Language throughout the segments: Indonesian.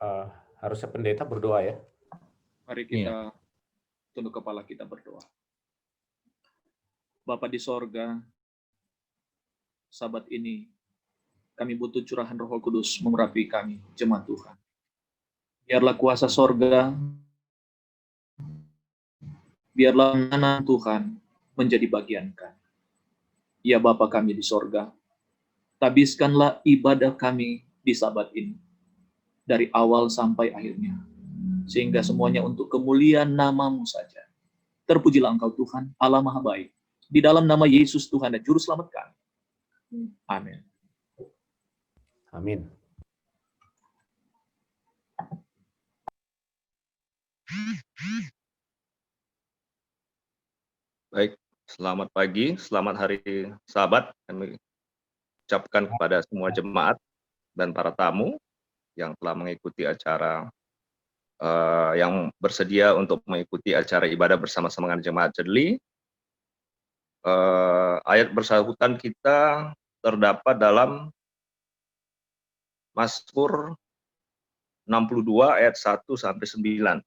uh, harusnya pendeta berdoa ya. Mari kita tunduk kepala kita berdoa. Bapa di sorga, sabat ini kami butuh curahan Roh Kudus mengurapi kami, jemaat Tuhan. Biarlah kuasa sorga, biarlah anak Tuhan menjadi bagian kami. Ya Bapa kami di sorga, tabiskanlah ibadah kami di sabat ini, dari awal sampai akhirnya, sehingga semuanya untuk kemuliaan nama-Mu saja. Terpujilah Engkau Tuhan, Allah Maha Baik, di dalam nama Yesus Tuhan dan Juru Selamat kami. Amin. Amin. Baik, selamat pagi, selamat hari Sabat. Kami ucapkan kepada semua jemaat dan para tamu yang telah mengikuti acara, yang bersedia untuk mengikuti acara ibadah bersama-sama dengan jemaat Jedli. Ayat bersangkutan kita terdapat dalam Mazmur 62 ayat 1 sampai 9.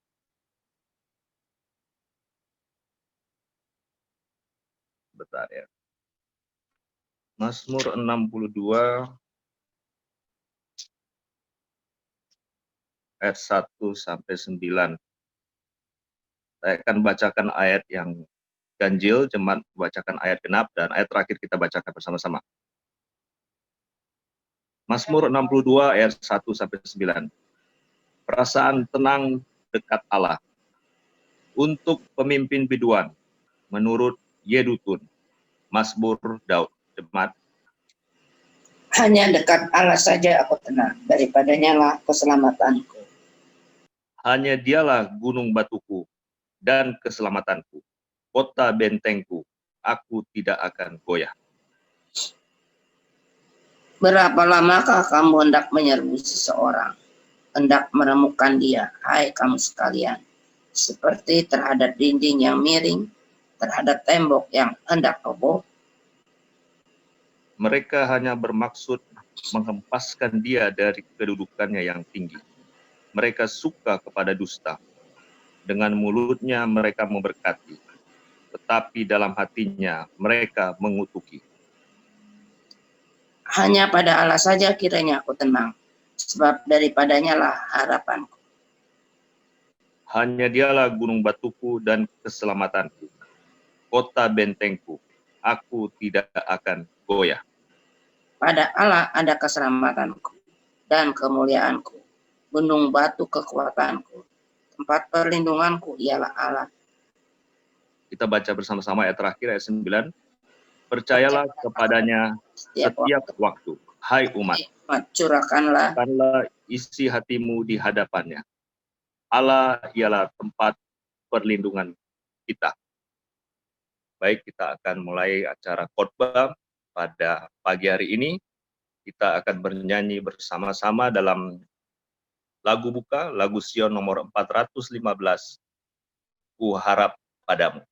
Bentar ya. Mazmur 62 ayat 1 sampai 9. Saya akan bacakan ayat yang ganjil, jemaat bacakan ayat genap, dan ayat terakhir kita bacakan bersama-sama. Mazmur 62 ayat 1 sampai 9. Perasaan tenang dekat Allah. Untuk pemimpin biduan menurut Yedutun, Mazmur Daud. Jemaat. Hanya dekat Allah saja aku tenang, daripadanya lah keselamatanku. Hanya dialah gunung batuku dan keselamatanku, kota bentengku, aku tidak akan goyah. Berapa lamakah kamu hendak menyerbu seseorang, hendak menemukan dia, hai kamu sekalian, seperti terhadap dinding yang miring, terhadap tembok yang hendak roboh. Mereka hanya bermaksud menghempaskan dia dari kedudukannya yang tinggi. Mereka suka kepada dusta. Dengan mulutnya mereka memberkati, tetapi dalam hatinya mereka mengutuki. Hanya pada Allah saja kiranya aku tenang, sebab daripadanya lah harapanku. Hanya dialah gunung batuku dan keselamatanku, kota bentengku, aku tidak akan goyah. Pada Allah ada keselamatanku dan kemuliaanku, gunung batu kekuatanku, tempat perlindunganku ialah Allah. Kita baca bersama-sama ayat terakhir, ayat 9. Percayalah kepadanya setiap waktu, hai umat. Curahkanlah isi hatimu di hadapannya. Allah ialah tempat perlindungan kita. Baik, kita akan mulai acara khotbah pada pagi hari ini. Kita akan bernyanyi bersama-sama dalam lagu buka, lagu Sion nomor 415, Ku Harap Padamu.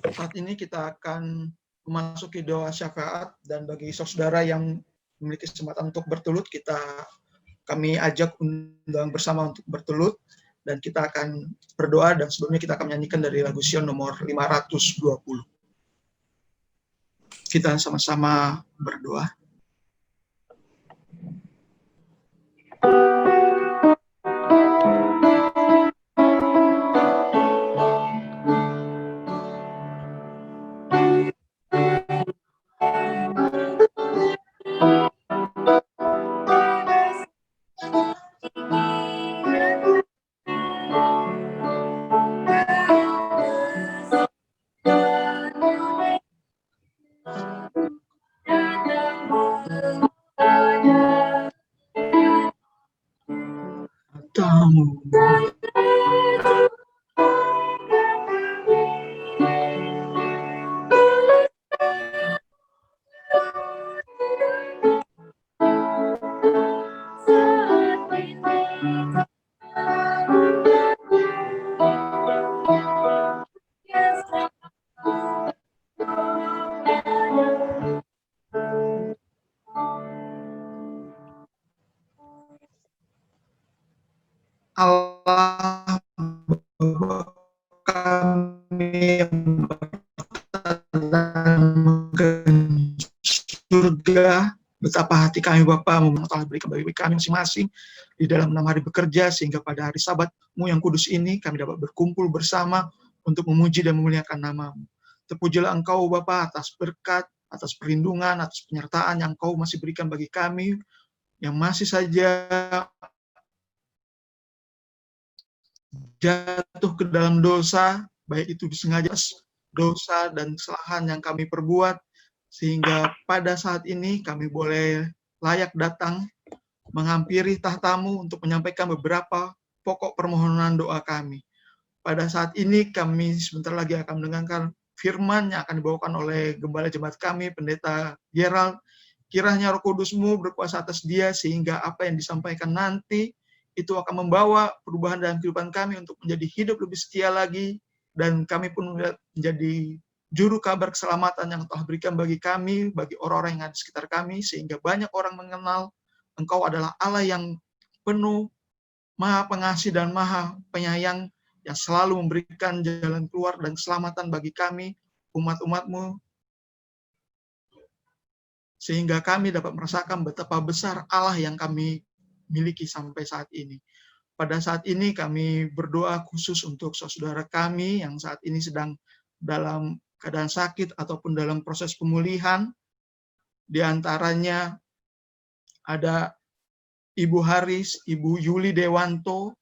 Saat ini kita akan memasuki doa syafaat, dan bagi saudara yang memiliki kesempatan untuk bertelut, kami ajak undang bersama untuk bertelut, dan kita akan berdoa, dan sebelumnya kita akan menyanyikan dari lagu Sion nomor 520. Kita sama-sama berdoa. Tamu. Allah Bapa kami yang berada di surga, betapa hati kami Bapa telah berikan bagi kami masing-masing di dalam 6 hari bekerja, sehingga pada hari Sabat-Mu yang kudus ini kami dapat berkumpul bersama untuk memuji dan memuliakan nama-Mu. Terpujilah Engkau Bapa atas berkat, atas perlindungan, atas penyertaan yang Engkau masih berikan bagi kami yang masih saja jatuh ke dalam dosa, baik itu disengaja dosa dan kesalahan yang kami perbuat, sehingga pada saat ini kami boleh layak datang menghampiri tahta-Mu untuk menyampaikan beberapa pokok permohonan doa kami. Pada saat ini kami sebentar lagi akan mendengarkan firman yang akan dibawakan oleh Gembala Jemaat kami, Pendeta Gerald. Kiranya Roh Kudus-Mu berkuasa atas dia, sehingga apa yang disampaikan nanti itu akan membawa perubahan dalam kehidupan kami untuk menjadi hidup lebih setia lagi, dan kami pun menjadi juru kabar keselamatan yang telah berikan bagi kami, bagi orang-orang yang ada di sekitar kami, sehingga banyak orang mengenal Engkau adalah Allah yang penuh, Maha Pengasih dan Maha Penyayang, yang selalu memberikan jalan keluar dan keselamatan bagi kami, umat-umat-Mu, sehingga kami dapat merasakan betapa besar Allah yang kami miliki sampai saat ini. Pada saat ini kami berdoa khusus untuk saudara kami yang saat ini sedang dalam keadaan sakit ataupun dalam proses pemulihan. Di antaranya ada Ibu Haris, Ibu Yuli Dewanto,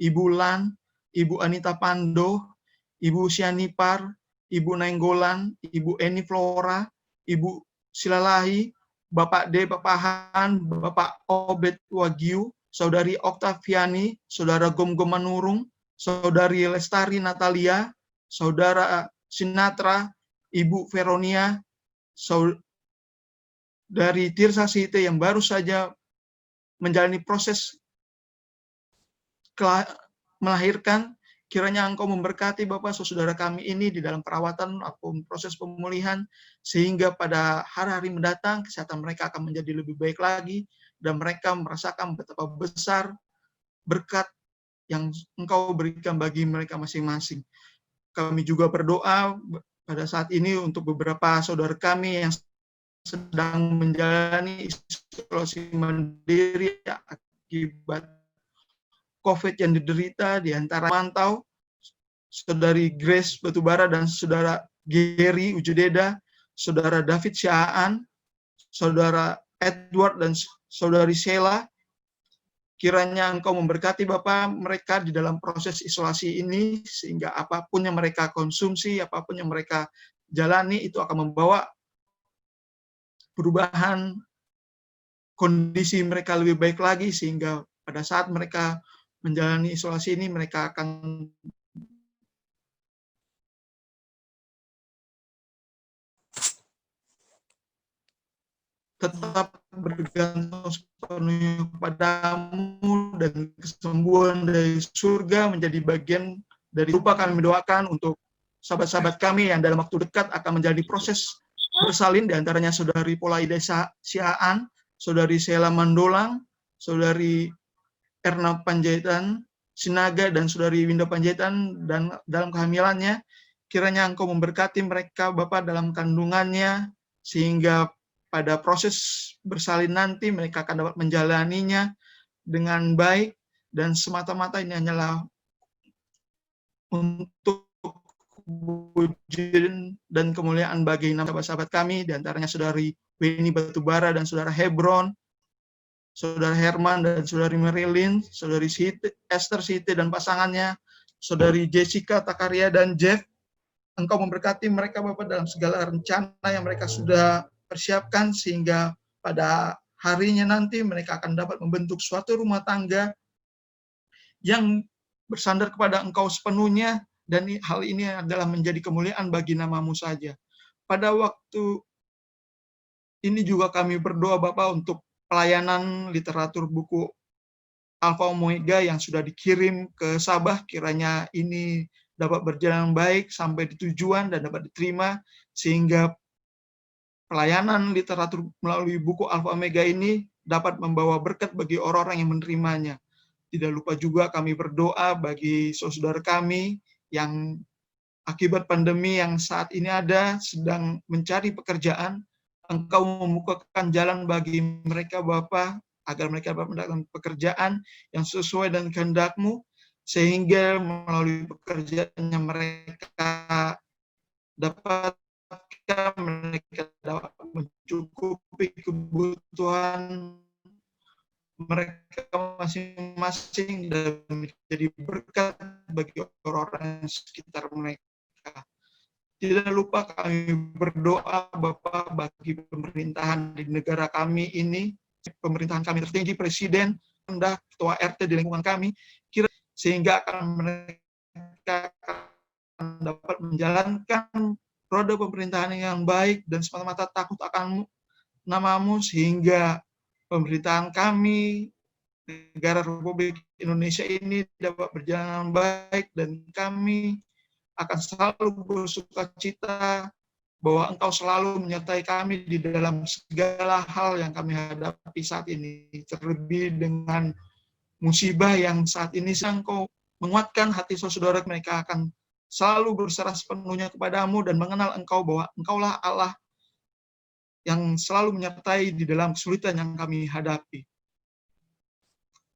Ibu Lan, Ibu Anita Pando, Ibu Sianipar, Ibu Nainggolan, Ibu Eni Flora, Ibu Silalahi, Bapak D. Papahan, Bapak Obed Wagyu, Saudari Oktaviani, Saudara Gomgom Manurung, Saudari Lestari Natalia, Saudara Sinatra, Ibu Veronia, Saudari Tirsa Site yang baru saja menjalani proses melahirkan. Kiranya Engkau memberkati Bapak saudara kami ini di dalam perawatan ataupun proses pemulihan, sehingga pada hari-hari mendatang kesehatan mereka akan menjadi lebih baik lagi, dan mereka merasakan betapa besar berkat yang Engkau berikan bagi mereka masing-masing. Kami juga berdoa pada saat ini untuk beberapa saudara kami yang sedang menjalani isolasi mandiri akibat COVID yang diderita, di antara mantau, Saudari Grace Batubara dan Saudara Gary Ujudeda, Saudara David Syaan, Saudara Edward dan Saudari Sheila. Kiranya Engkau memberkati Bapak mereka di dalam proses isolasi ini, sehingga apapun yang mereka konsumsi, apapun yang mereka jalani, itu akan membawa perubahan kondisi mereka lebih baik lagi, sehingga pada saat mereka menjalani isolasi ini, mereka akan tetap bergantung sepenuhnya kepadamu, dan kesembuhan dari surga menjadi bagian dari rupa kami mendoakan untuk sahabat-sahabat kami yang dalam waktu dekat akan menjalani proses bersalin, diantaranya Saudari Polaida Siaan, Saudari Sheila Mandolang, Saudari Erna Panjaitan Sinaga, dan Saudari Winda Panjaitan dan dalam kehamilannya. Kiranya Engkau memberkati mereka Bapa dalam kandungannya, sehingga pada proses bersalin nanti mereka akan dapat menjalaninya dengan baik, dan semata-mata ini hanyalah untuk puji dan kemuliaan bagi nama sahabat-sahabat kami, diantaranya Saudari Weni Batubara dan Saudara Hebron, Saudara Herman dan Saudari Marilyn, Saudari Esther Siti dan pasangannya, Saudari Jessica Takaria dan Jeff. Engkau memberkati mereka Bapak dalam segala rencana yang mereka sudah persiapkan, sehingga pada harinya nanti mereka akan dapat membentuk suatu rumah tangga yang bersandar kepada Engkau sepenuhnya, dan hal ini adalah menjadi kemuliaan bagi nama-Mu saja. Pada waktu ini juga kami berdoa Bapak untuk pelayanan literatur buku Alfa Omega yang sudah dikirim ke Sabah, kiranya ini dapat berjalan baik sampai di tujuan dan dapat diterima, sehingga pelayanan literatur melalui buku Alfa Omega ini dapat membawa berkat bagi orang-orang yang menerimanya. Tidak lupa juga kami berdoa bagi saudara kami yang akibat pandemi yang saat ini ada, sedang mencari pekerjaan. Engkau membukakan jalan bagi mereka Bapa, agar mereka dapat mendapatkan pekerjaan yang sesuai dengan kehendak-Mu, sehingga melalui pekerjaannya mereka dapat mencukupi kebutuhan mereka masing-masing dan menjadi berkat bagi orang-orang sekitar mereka. Tidak lupa kami berdoa Bapak bagi pemerintahan di negara kami ini, pemerintahan kami tertinggi, Presiden, Ketua RT di lingkungan kami, sehingga mereka akan dapat menjalankan roda pemerintahan yang baik dan semata-mata takut akan nama-Mu, sehingga pemerintahan kami, negara Republik Indonesia ini dapat berjalan baik, dan kami akan selalu bersukacita bahwa Engkau selalu menyertai kami di dalam segala hal yang kami hadapi saat ini, terlebih dengan musibah yang saat ini. Engkau menguatkan hati saudara, mereka akan selalu berserah sepenuhnya kepadamu dan mengenal Engkau bahwa Engkaulah Allah yang selalu menyertai di dalam kesulitan yang kami hadapi.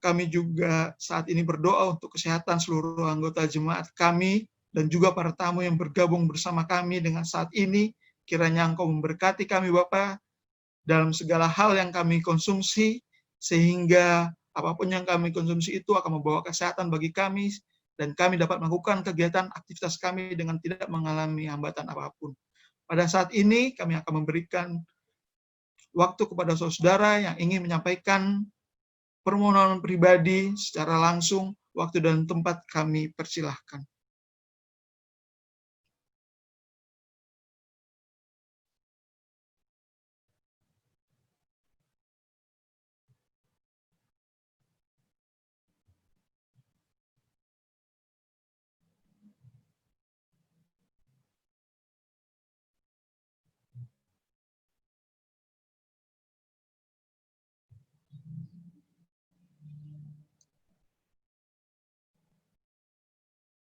Kami juga saat ini berdoa untuk kesehatan seluruh anggota jemaat kami dan juga para tamu yang bergabung bersama kami dengan saat ini. Kiranya Engkau memberkati kami Bapa dalam segala hal yang kami konsumsi, sehingga apapun yang kami konsumsi itu akan membawa kesehatan bagi kami, dan kami dapat melakukan kegiatan aktivitas kami dengan tidak mengalami hambatan apapun. Pada saat ini kami akan memberikan waktu kepada saudara yang ingin menyampaikan permohonan pribadi secara langsung. Waktu dan tempat kami persilahkan.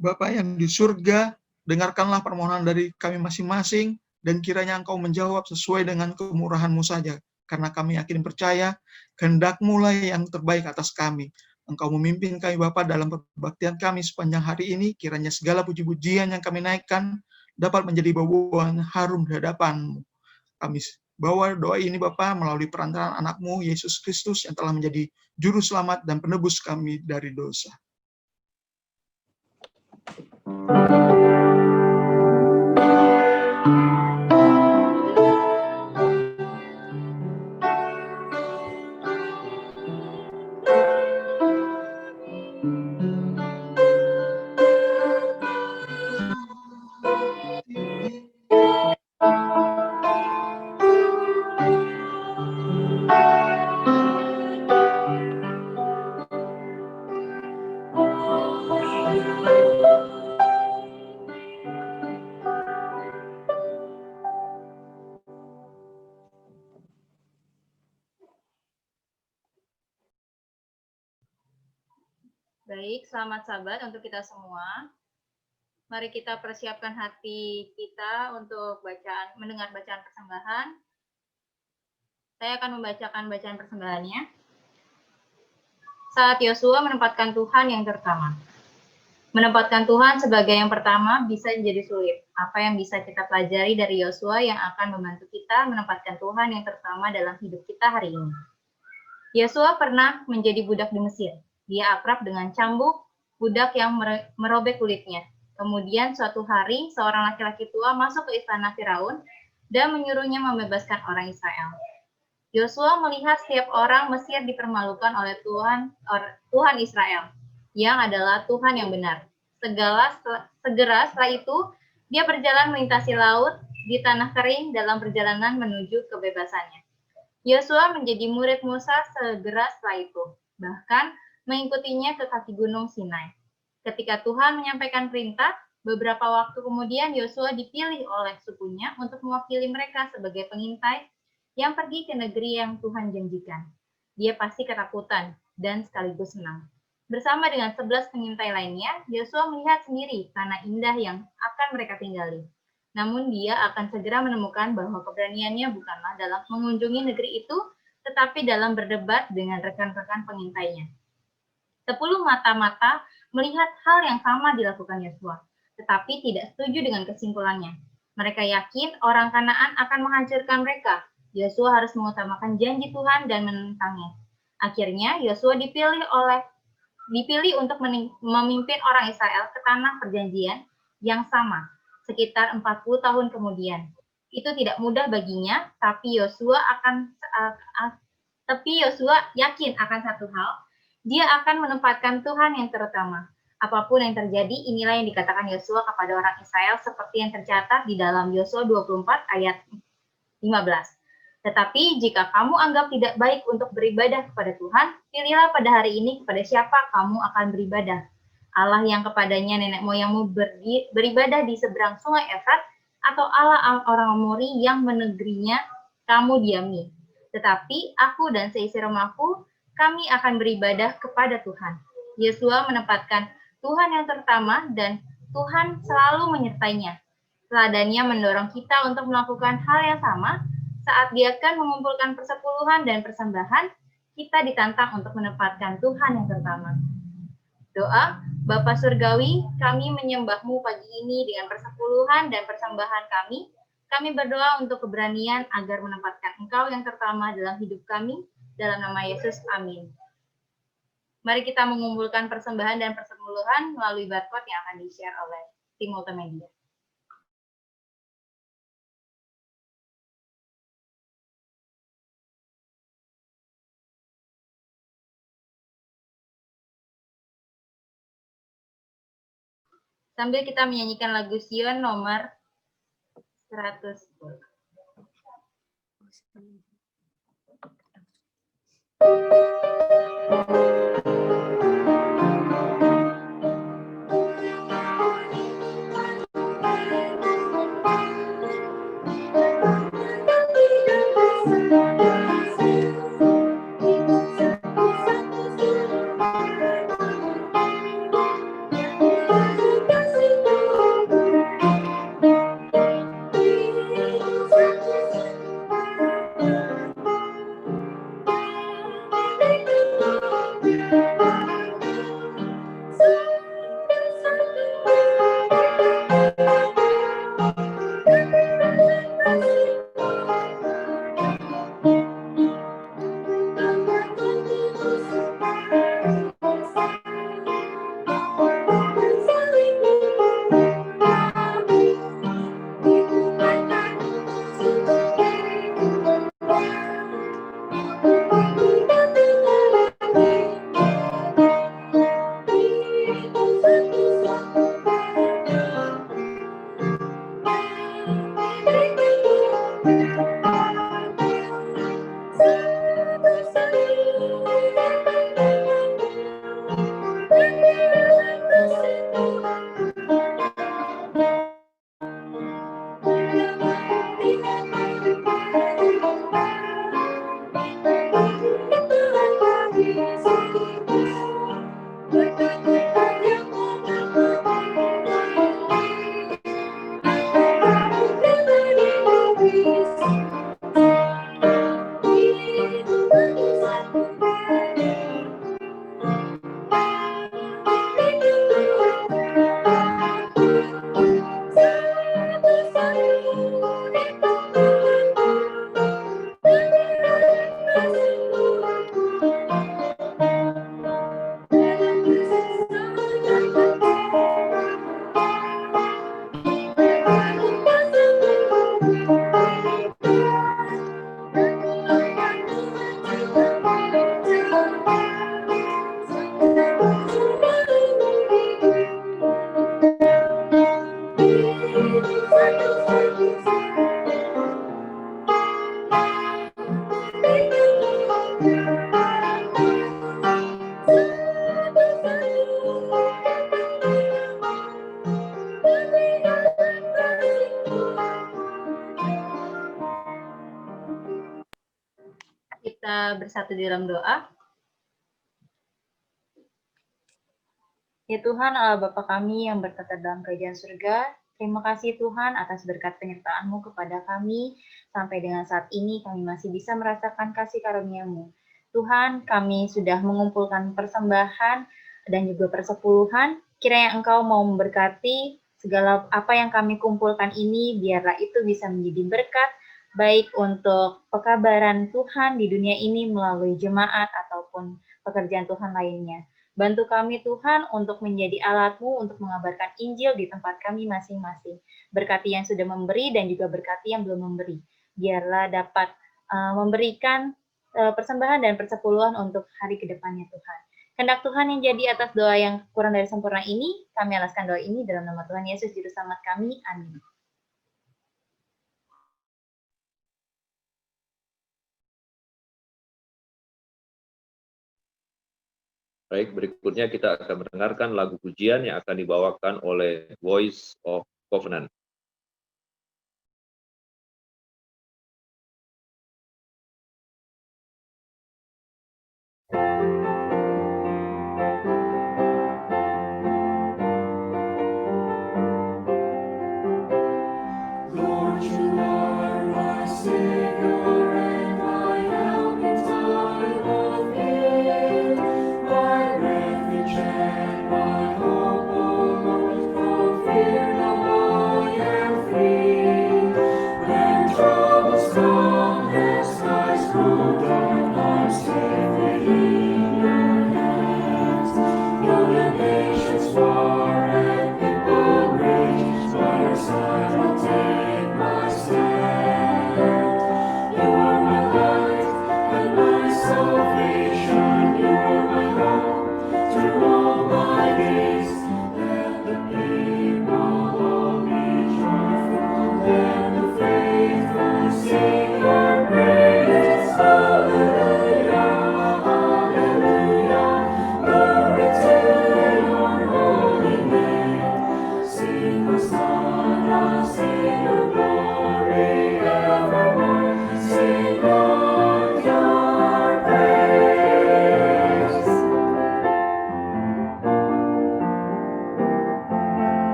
Bapa yang di surga, dengarkanlah permohonan dari kami masing-masing, dan kiranya Engkau menjawab sesuai dengan kemurahan-Mu saja, karena kami yakin percaya, kehendak-Mu lah yang terbaik atas kami. Engkau memimpin kami Bapa dalam perbaktian kami sepanjang hari ini, kiranya segala puji-pujian yang kami naikkan dapat menjadi bauan harum di hadapan-Mu. Kami bawa doa ini Bapa melalui perantaraan anak-Mu, Yesus Kristus, yang telah menjadi juru selamat dan penebus kami dari dosa. Baik, selamat sabat untuk kita semua. Mari kita persiapkan hati kita untuk mendengar bacaan persembahan. Saya akan membacakan bacaan persembahannya. Saat Yosua menempatkan Tuhan yang terutama. Menempatkan Tuhan sebagai yang pertama bisa menjadi sulit. Apa yang bisa kita pelajari dari Yosua yang akan membantu kita menempatkan Tuhan yang terutama dalam hidup kita hari ini? Yosua pernah menjadi budak di Mesir. Dia akrab dengan cambuk, budak yang merobek kulitnya. Kemudian suatu hari, seorang laki-laki tua masuk ke istana Firaun dan menyuruhnya membebaskan orang Israel. Yosua melihat setiap orang Mesir dipermalukan oleh Tuhan Israel, yang adalah Tuhan yang benar. Segera setelah itu, dia berjalan melintasi laut di tanah kering dalam perjalanan menuju kebebasannya. Yosua menjadi murid Musa segera setelah itu, bahkan mengikutinya ke kaki gunung Sinai. Ketika Tuhan menyampaikan perintah, beberapa waktu kemudian Yosua dipilih oleh sukunya untuk mewakili mereka sebagai pengintai yang pergi ke negeri yang Tuhan janjikan. Dia pasti ketakutan dan sekaligus senang. Bersama dengan 11 pengintai lainnya, Yosua melihat sendiri tanah indah yang akan mereka tinggali. Namun dia akan segera menemukan bahwa keberaniannya bukanlah dalam mengunjungi negeri itu, tetapi dalam berdebat dengan rekan-rekan pengintainya. 10 mata-mata melihat hal yang sama dilakukan Yosua, tetapi tidak setuju dengan kesimpulannya. Mereka yakin orang Kanaan akan menghancurkan mereka. Yosua harus mengutamakan janji Tuhan dan menentangnya. Akhirnya Yosua dipilih untuk memimpin orang Israel ke tanah perjanjian yang sama, sekitar 40 tahun kemudian. Itu tidak mudah baginya, tapi Yosua yakin akan satu hal, dia akan menempatkan Tuhan yang terutama. Apapun yang terjadi, inilah yang dikatakan Yosua kepada orang Israel seperti yang tercatat di dalam Yosua 24 ayat 15. Tetapi jika kamu anggap tidak baik untuk beribadah kepada Tuhan, pilihlah pada hari ini kepada siapa kamu akan beribadah. Allah yang kepadanya nenek moyangmu beribadah di seberang sungai Efrat, atau Allah orang Amori yang menegrinya kamu diami. Tetapi aku dan seisi rumahku, kami akan beribadah kepada Tuhan. Yosua menempatkan Tuhan yang terutama dan Tuhan selalu menyertainya. Teladannya mendorong kita untuk melakukan hal yang sama. Saat dia akan mengumpulkan persepuluhan dan persembahan, kita ditantang untuk menempatkan Tuhan yang terutama. Doa, Bapa Surgawi, kami menyembahmu pagi ini dengan persepuluhan dan persembahan kami. Kami berdoa untuk keberanian agar menempatkan Engkau yang terutama dalam hidup kami. Dalam nama Yesus, amin. Mari kita mengumpulkan persembahan dan persepuluhan melalui barcode yang akan di-share oleh tim multimedia. Sambil kita menyanyikan lagu Sion nomor 110. bersatu di dalam doa. Ya Tuhan, Allah Bapa kami yang berkata dalam kerajaan surga, terima kasih Tuhan atas berkat penyertaan-Mu kepada kami. Sampai dengan saat ini kami masih bisa merasakan kasih karunia-Mu. Tuhan, kami sudah mengumpulkan persembahan dan juga persepuluhan. Kiranya Engkau mau memberkati segala apa yang kami kumpulkan ini, biarlah itu bisa menjadi berkat, baik untuk pekabaran Tuhan di dunia ini melalui jemaat ataupun pekerjaan Tuhan lainnya. Bantu kami Tuhan untuk menjadi alat-Mu untuk mengabarkan Injil di tempat kami masing-masing. Berkati yang sudah memberi dan juga berkati yang belum memberi. Biarlah dapat memberikan persembahan dan persepuluhan untuk hari ke depannya Tuhan. Kehendak Tuhan yang jadi atas doa yang kurang dari sempurna ini, kami alaskan doa ini dalam nama Tuhan Yesus Juru Selamat kami. Amin. Baik, berikutnya kita akan mendengarkan lagu pujian yang akan dibawakan oleh Voice of Covenant.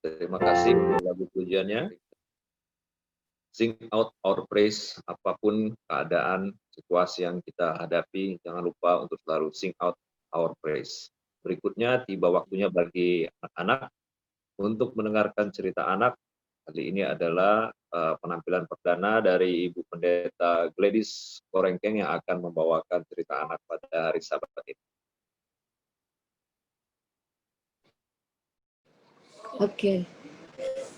Terima kasih untuk lagu pujiannya. Sing out our praise, apapun keadaan, situasi yang kita hadapi, jangan lupa untuk selalu sing out our praise. Berikutnya tiba waktunya bagi anak-anak untuk mendengarkan cerita anak. Kali ini adalah penampilan perdana dari Ibu Pendeta Gladys Korengkeng yang akan membawakan cerita anak pada hari Sabat ini. Oke.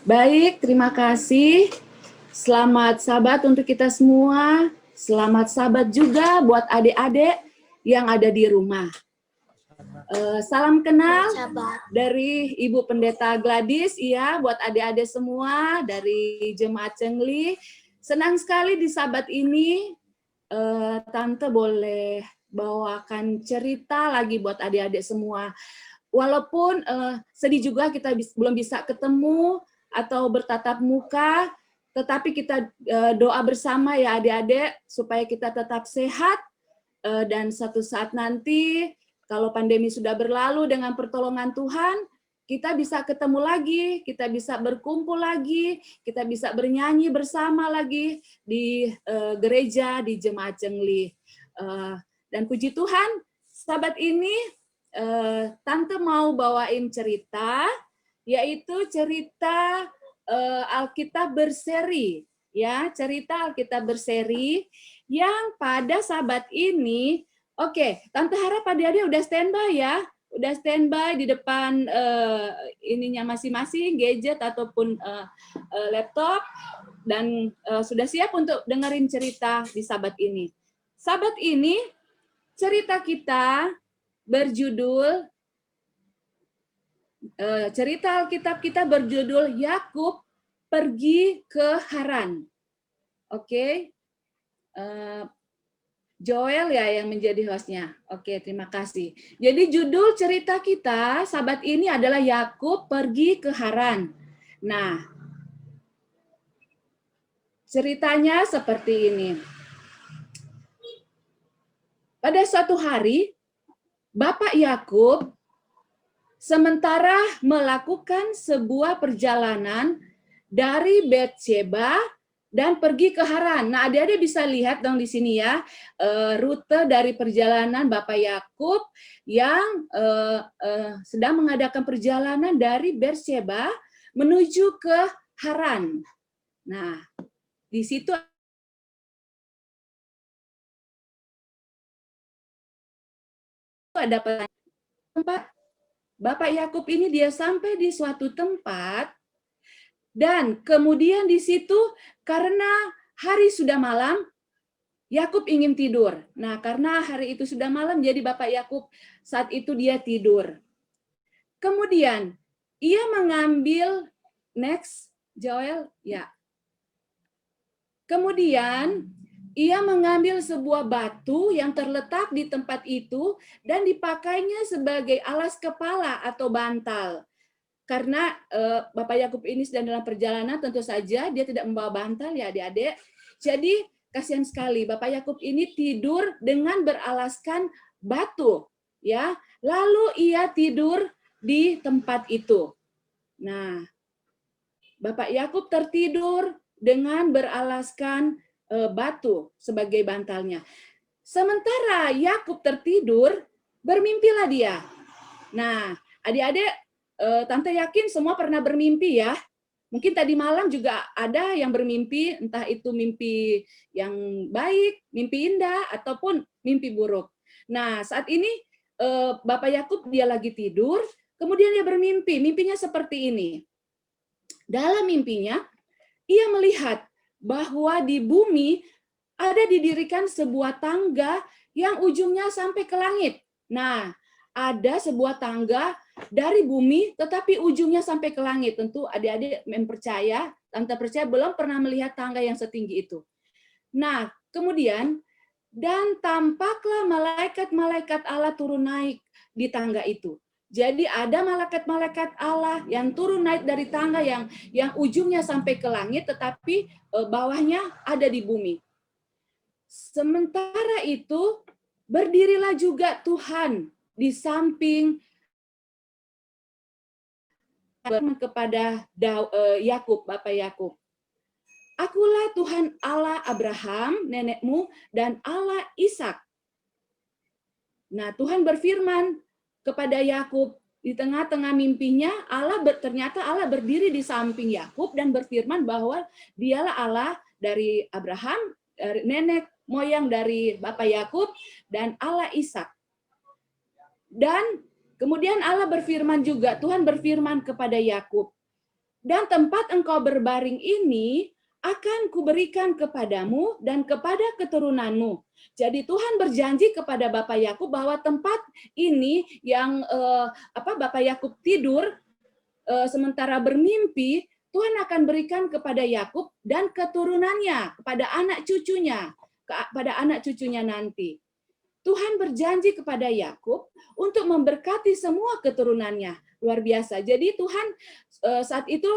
Baik, terima kasih. Selamat Sabat untuk kita semua. Selamat Sabat juga buat adik-adik yang ada di rumah. Salam kenal dari Ibu Pendeta Gladys, ya, buat adik-adik semua dari Jemaat Cengli. Senang sekali di Sabat ini, Tante boleh bawakan cerita lagi buat adik-adik semua. Walaupun sedih juga kita belum bisa ketemu atau bertatap muka, tetapi kita doa bersama ya adik-adik, supaya kita tetap sehat, dan suatu saat nanti, kalau pandemi sudah berlalu dengan pertolongan Tuhan, kita bisa ketemu lagi, kita bisa berkumpul lagi, kita bisa bernyanyi bersama lagi di gereja, di Jemaat Cengli. Dan puji Tuhan, Sabat ini Tante mau bawain cerita, yaitu cerita Alkitab berseri, ya, cerita Alkitab berseri yang pada Sabat ini. Oke, Tante harap adik-adik udah standby ya, udah standby di depan ininya masing-masing, gadget ataupun laptop, dan sudah siap untuk dengerin cerita di Sabat ini. Sabat ini cerita kita berjudul, cerita Alkitab kita berjudul Yakub pergi ke Haran. Oke. Joel ya yang menjadi hostnya. Oke, terima kasih. Jadi judul cerita kita Sabat ini adalah Yakub pergi ke Haran. Nah, ceritanya seperti ini. Pada suatu hari, Bapak Yakub sementara melakukan sebuah perjalanan dari Betsheba dan pergi ke Haran. Nah, adik-adik bisa lihat dong di sini ya, rute dari perjalanan Bapak Yakub yang sedang mengadakan perjalanan dari Betsheba menuju ke Haran. Nah, di situ ada tempat Bapak Yakub ini, dia sampai di suatu tempat. Dan kemudian di situ karena hari sudah malam, Yakub ingin tidur. Nah, karena hari itu sudah malam, jadi Bapak Yakub saat itu dia tidur. Kemudian ia mengambil, next, Joel, ya. Kemudian ia mengambil sebuah batu yang terletak di tempat itu dan dipakainya sebagai alas kepala atau bantal. Karena Bapak Yakub ini sedang dalam perjalanan, tentu saja dia tidak membawa bantal ya adik-adik. Jadi kasihan sekali Bapak Yakub ini tidur dengan beralaskan batu, ya. Lalu ia tidur di tempat itu. Nah, Bapak Yakub tertidur dengan beralaskan batu sebagai bantalnya. Sementara Yakub tertidur, bermimpilah dia. Nah, adik-adik, Tante yakin semua pernah bermimpi ya. Mungkin tadi malam juga ada yang bermimpi, entah itu mimpi yang baik, mimpi indah, ataupun mimpi buruk. Nah, saat ini Bapak Yakub dia lagi tidur, kemudian dia bermimpi. Mimpinya seperti ini. Dalam mimpinya, ia melihat bahwa di bumi ada didirikan sebuah tangga yang ujungnya sampai ke langit. Nah, ada sebuah tangga dari bumi, tetapi ujungnya sampai ke langit. Tentu adik-adik mempercaya, Tante percaya belum pernah melihat tangga yang setinggi itu. Nah, kemudian, dan tampaklah malaikat-malaikat Allah turun naik di tangga itu. Jadi ada malaikat-malaikat Allah yang turun naik dari tangga yang ujungnya sampai ke langit, tetapi bawahnya ada di bumi. Sementara itu, berdirilah juga Tuhan di samping kepada Yakub, Bapak Yakub. Akulah Tuhan Allah Abraham, nenekmu, dan Allah Ishak. Nah, Tuhan berfirman kepada Yakub di tengah-tengah mimpinya, ternyata Allah berdiri di samping Yakub dan berfirman bahwa dialah Allah dari Abraham, dari nenek moyang dari Bapak Yakub, dan Allah Ishak. Dan kemudian Allah berfirman juga, Tuhan berfirman kepada Yakub, dan tempat engkau berbaring ini akan kuberikan kepadamu dan kepada keturunanmu. Jadi Tuhan berjanji kepada Bapak Yakub bahwa tempat ini yang Bapak Yakub tidur sementara bermimpi, Tuhan akan berikan kepada Yakub dan keturunannya, kepada anak cucunya nanti. Tuhan berjanji kepada Yakub untuk memberkati semua keturunannya. Luar biasa. Jadi Tuhan saat itu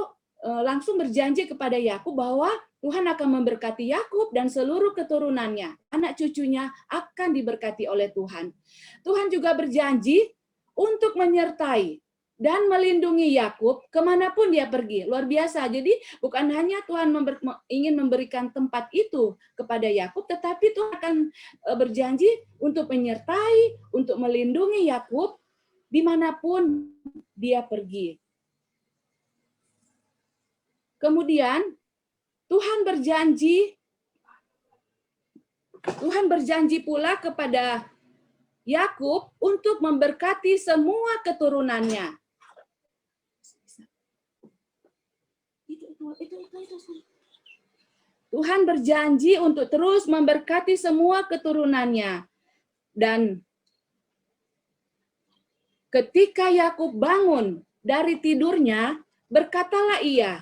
langsung berjanji kepada Yakub bahwa Tuhan akan memberkati Yakub dan seluruh keturunannya. Anak cucunya akan diberkati oleh Tuhan. Tuhan juga berjanji untuk menyertai dan melindungi Yakub kemanapun dia pergi. Luar biasa. Jadi bukan hanya Tuhan ingin memberikan tempat itu kepada Yakub, tetapi Tuhan akan berjanji untuk menyertai, untuk melindungi Yakub dimanapun dia pergi. Kemudian Tuhan berjanji pula kepada Yakub untuk memberkati semua keturunannya. Tuhan berjanji untuk terus memberkati semua keturunannya. Dan ketika Yakub bangun dari tidurnya, berkatalah ia,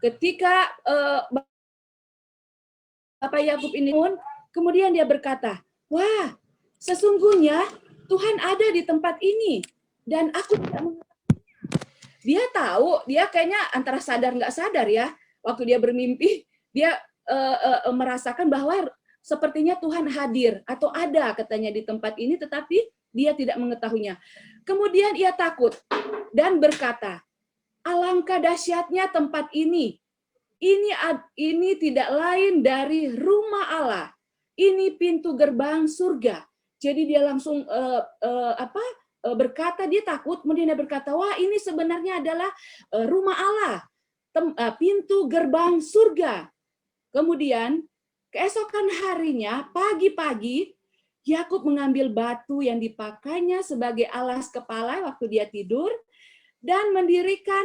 ketika Bapak Yakub ini pun, kemudian dia berkata, wah, sesungguhnya Tuhan ada di tempat ini, dan aku tidak mengetahuinya. Dia tahu, dia kayaknya antara sadar nggak sadar ya, waktu dia bermimpi, dia merasakan bahwa sepertinya Tuhan hadir atau ada katanya di tempat ini, tetapi dia tidak mengetahuinya. Kemudian ia takut dan berkata, alangkah dahsyatnya tempat ini. Ini tidak lain dari rumah Allah. Ini pintu gerbang surga. Jadi dia langsung berkata, dia takut, kemudian dia berkata, wah ini sebenarnya adalah rumah Allah, pintu gerbang surga. Kemudian keesokan harinya, pagi-pagi, Yakub mengambil batu yang dipakainya sebagai alas kepala waktu dia tidur, dan mendirikan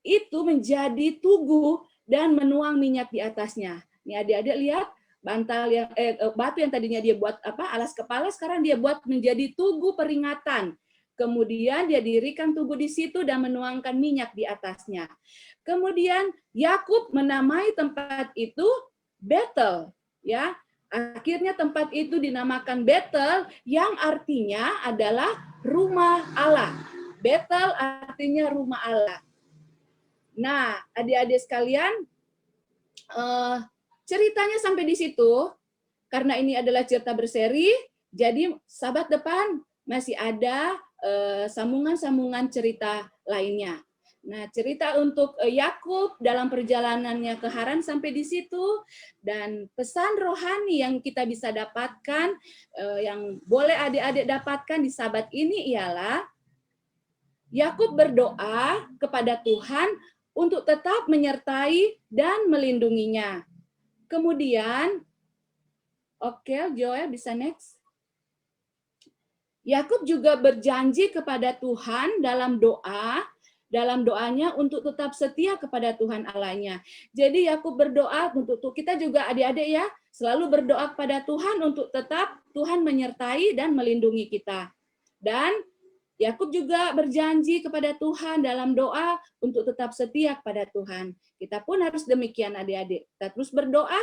itu menjadi tugu dan menuang minyak di atasnya. Nih adik-adik lihat, bantal yang batu yang tadinya dia buat alas kepala, sekarang dia buat menjadi tugu peringatan. Kemudian dia dirikan tugu di situ dan menuangkan minyak di atasnya. Kemudian Yakub menamai tempat itu Betel, ya. Akhirnya tempat itu dinamakan Betel, yang artinya adalah rumah Allah. Betel artinya rumah Allah. Nah, adik-adik sekalian, ceritanya sampai di situ. Karena ini adalah cerita berseri, jadi sahabat depan masih ada sambungan-sambungan cerita lainnya. Nah, cerita untuk Yakub dalam perjalanannya ke Haran sampai di situ, dan pesan rohani yang kita bisa dapatkan, yang boleh adik-adik dapatkan di sahabat ini ialah Yakub berdoa kepada Tuhan untuk tetap menyertai dan melindunginya. Kemudian, oke, Joel bisa next. Yakub juga berjanji kepada Tuhan dalam doanya untuk tetap setia kepada Tuhan Allahnya. Jadi Yakub berdoa untuk kita juga adik-adik ya, selalu berdoa kepada Tuhan untuk tetap Tuhan menyertai dan melindungi kita. Dan Yakub juga berjanji kepada Tuhan dalam doa untuk tetap setia kepada Tuhan. Kita pun harus demikian adik-adik. Kita terus berdoa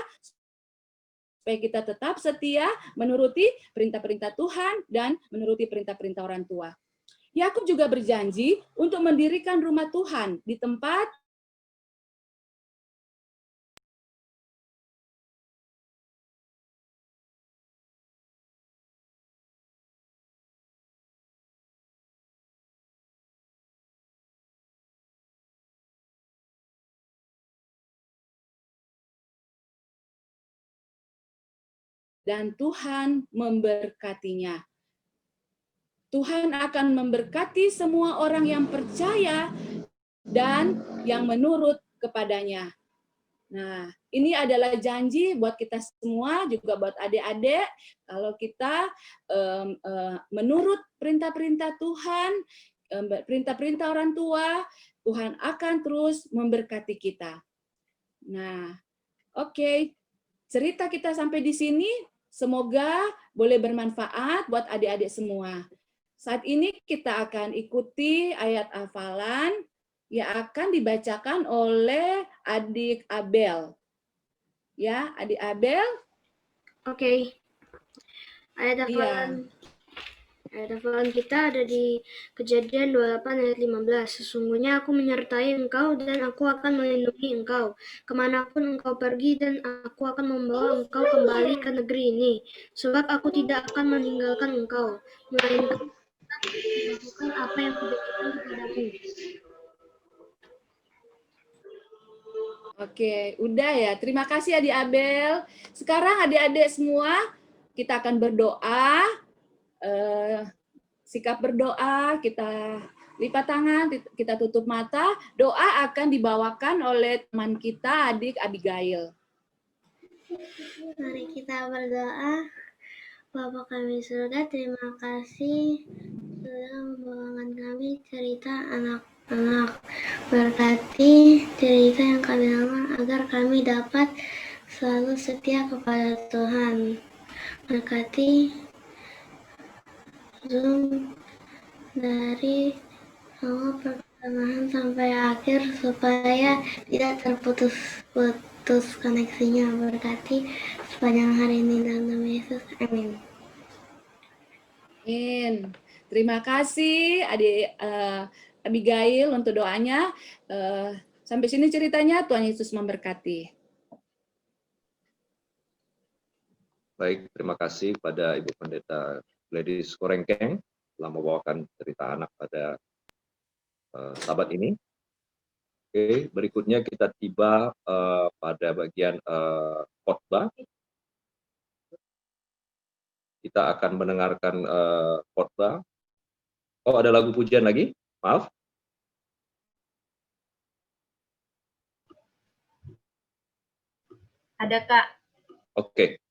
supaya kita tetap setia menuruti perintah-perintah Tuhan dan menuruti perintah-perintah orang tua. Yakub juga berjanji untuk mendirikan rumah Tuhan di tempat dan Tuhan memberkatinya. Tuhan akan memberkati semua orang yang percaya dan yang menurut kepadanya. Nah, ini adalah janji buat kita semua, juga buat adik-adik. Kalau kita menurut perintah-perintah Tuhan, perintah-perintah orang tua, Tuhan akan terus memberkati kita. Nah, Oke, cerita kita sampai di sini. Semoga boleh bermanfaat buat adik-adik semua. Saat ini kita akan ikuti ayat hafalan yang akan dibacakan oleh adik Abel. Ya, adik Abel. Oke. Ayat hafalan kita ada di Kejadian 28 ayat 15. Sesungguhnya aku menyertai engkau dan aku akan melindungi engkau kemanapun engkau pergi, dan aku akan membawa engkau kembali ke negeri ini, sebab aku tidak akan meninggalkan engkau, melainkan melakukan apa yang kujanjikan kepadamu. Oke, udah ya. Terima kasih adik Abel. Sekarang adik-adik semua, kita akan berdoa. Sikap berdoa, kita lipat tangan, kita tutup mata. Doa akan dibawakan oleh teman kita, adik Abigail. Mari kita berdoa. Bapa kami surga, terima kasih sudah membawakan kami cerita anak-anak. Berkati cerita yang kami dengar agar kami dapat selalu setia kepada Tuhan. Berkati Zoom dari awal pertengahan sampai akhir supaya tidak terputus koneksinya. Berkati sepanjang hari ini dalam nama Yesus. Amin. Amin. Terima kasih adik Abigail untuk doanya. Sampai sini ceritanya, Tuhan Yesus memberkati. Baik, terima kasih pada Ibu Pendeta Gladys Korengkeng telah membawakan cerita anak pada sahabat ini. Oke, berikutnya kita tiba pada bagian khotbah. Kita akan mendengarkan khotbah. Oh, ada lagu pujian lagi? Maaf. Ada, Kak. Oke.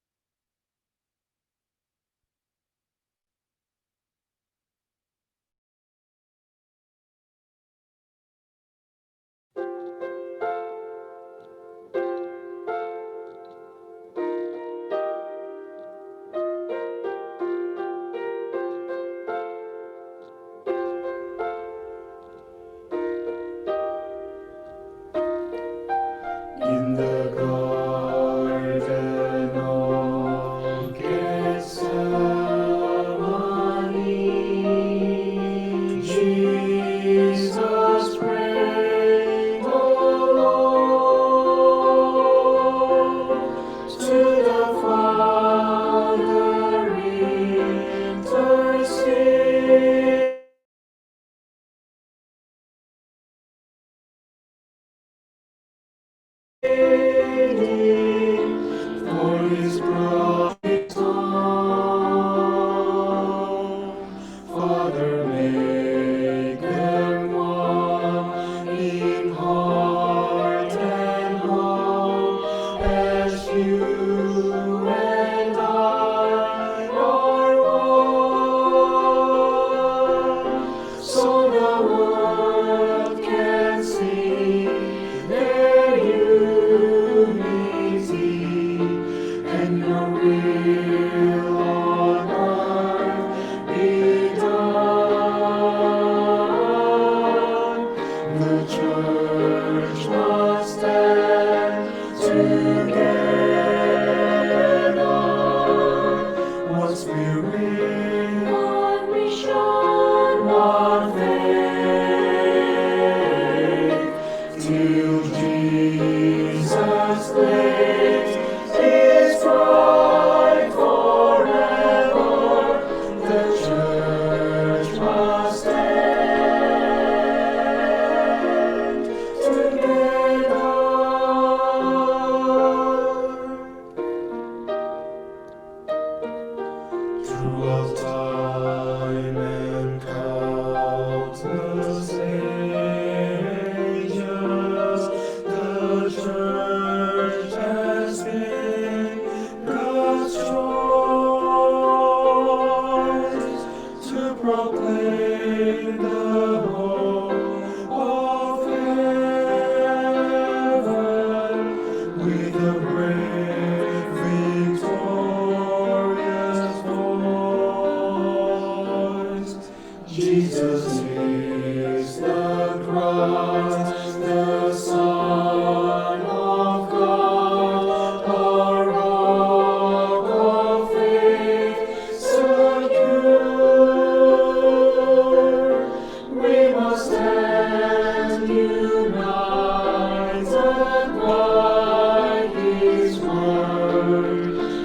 In the garden of Gethsemane, Jesus prayed alone to the Father intercede. For his bride song, Father, make them one in heart and home, as you and I are one, so the world can see their unity, and your will on earth be done. The church must stand together, one spirit, one mission, one faith, till Jesus takes his bride forever. The church must stand together. Throughout time and countless ages, the church has been God's choice to proclaim the hope of heaven with the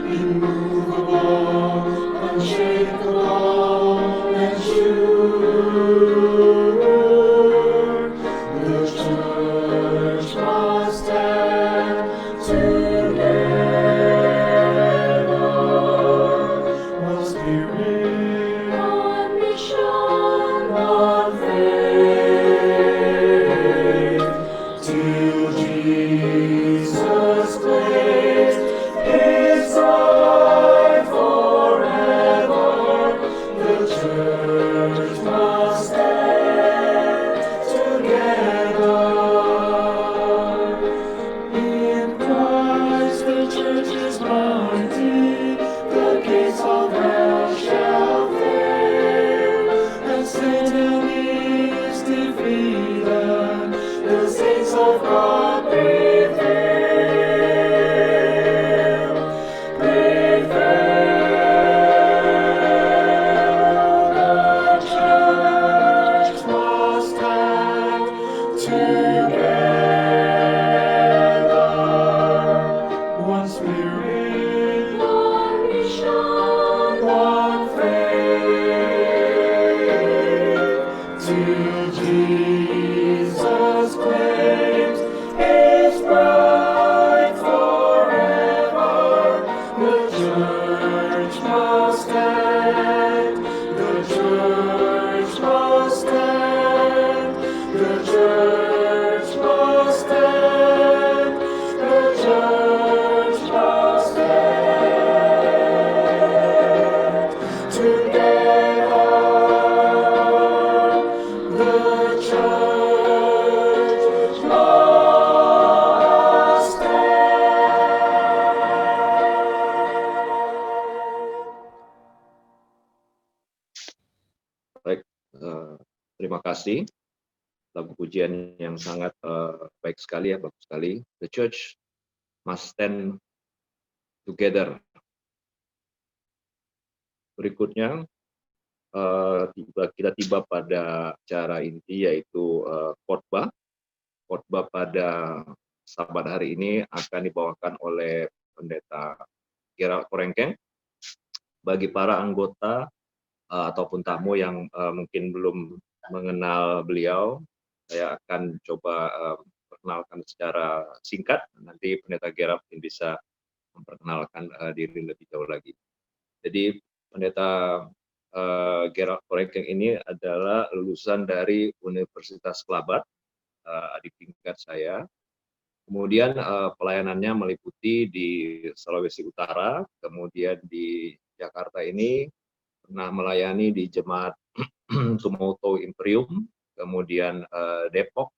immovable, unshakable, and sure. The church must stand together, one spirit, one mission, one faith, till Jesus claims His bride forever. The church must stand together. In Christ the church is mighty, the gates of hell shall fail, and Satan is defeated, the saints of God prevail, prevail. The church must stand together, one spirit, one mission, one faith, till Jesus claims His bride forever. The church must stand, the church must stand, the church must stand, the church must stand together. The church must Baik, terima kasih. Lagu pujian yang sangat baik sekali ya, bagus sekali. The church must stand together. Berikutnya kita tiba pada acara inti, yaitu khotbah. Khotbah pada Sabat hari ini akan dibawakan oleh Pendeta Gerald Korengkeng. Bagi para anggota ataupun tamu yang mungkin belum mengenal beliau, saya akan coba perkenalkan secara singkat. Nanti Pendeta Gerald mungkin bisa memperkenalkan diri lebih jauh lagi. Jadi Pendeta Gerald Korengkeng ini adalah lulusan dari Universitas Kelabat, adik tingkat saya. Kemudian pelayanannya meliputi di Sulawesi Utara, kemudian di Jakarta ini pernah melayani di Jemaat Tumoto Imperium, kemudian Depok,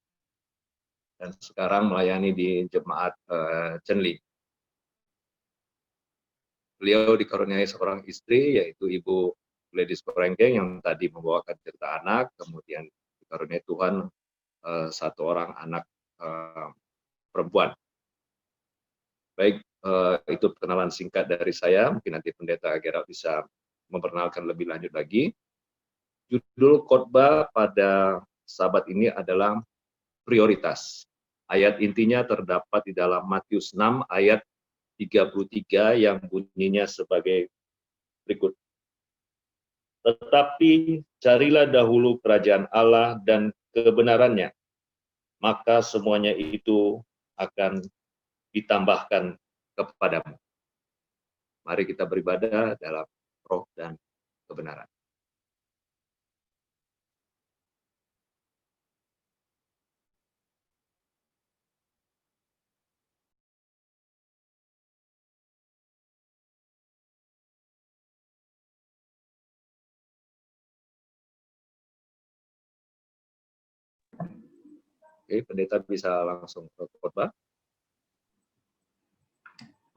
dan sekarang melayani di Jemaat Chenli. Beliau dikaruniai seorang istri, yaitu Ibu Gladys Korengkeng yang tadi membawakan cerita anak, kemudian dikaruniai Tuhan satu orang anak perempuan. Baik, itu perkenalan singkat dari saya. Mungkin nanti Pendeta Gerald bisa memperkenalkan lebih lanjut lagi. Judul khotbah pada Sabat ini adalah prioritas. Ayat intinya terdapat di dalam Matius 6 ayat 33 yang bunyinya sebagai berikut. Tetapi carilah dahulu kerajaan Allah dan kebenarannya, maka semuanya itu akan ditambahkan kepadamu. Mari kita beribadah dalam roh dan kebenaran. Oke, pendeta bisa langsung ke khotbah.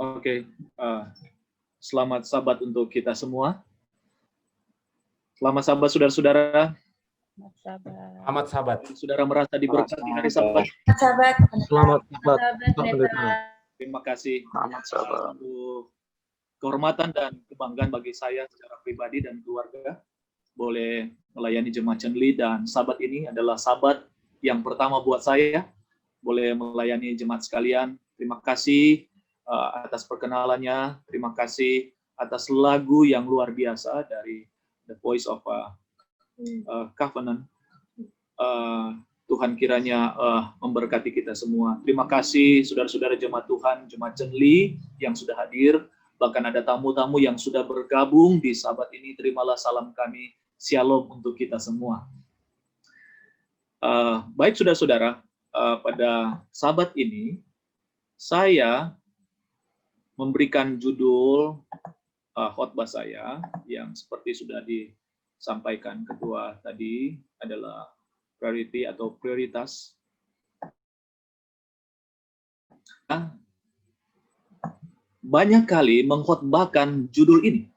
Oke, selamat Sabat untuk kita semua. Selamat Sabat saudara-saudara. Selamat Sabat. Saudara merasa diberkati hari Sabat. Sahabat, Selamat Sabat. Terima kasih untuk kehormatan dan kebanggaan bagi saya secara pribadi dan keluarga boleh melayani Jemaat Chenli, dan Sabat ini adalah Sabat yang pertama buat saya boleh melayani jemaat sekalian. Terima kasih atas perkenalannya. Terima kasih atas lagu yang luar biasa dari The Voice of Covenant. Tuhan kiranya memberkati kita semua. Terima kasih saudara-saudara jemaat Tuhan, jemaat Cenli yang sudah hadir. Bahkan ada tamu-tamu yang sudah bergabung di sahabat ini. Terimalah salam kami. Shalom untuk kita semua. Baik saudara-saudara, pada sahabat ini saya memberikan judul khotbah saya yang seperti sudah disampaikan ketua tadi adalah priority atau prioritas. Banyak kali mengkhotbahkan judul ini.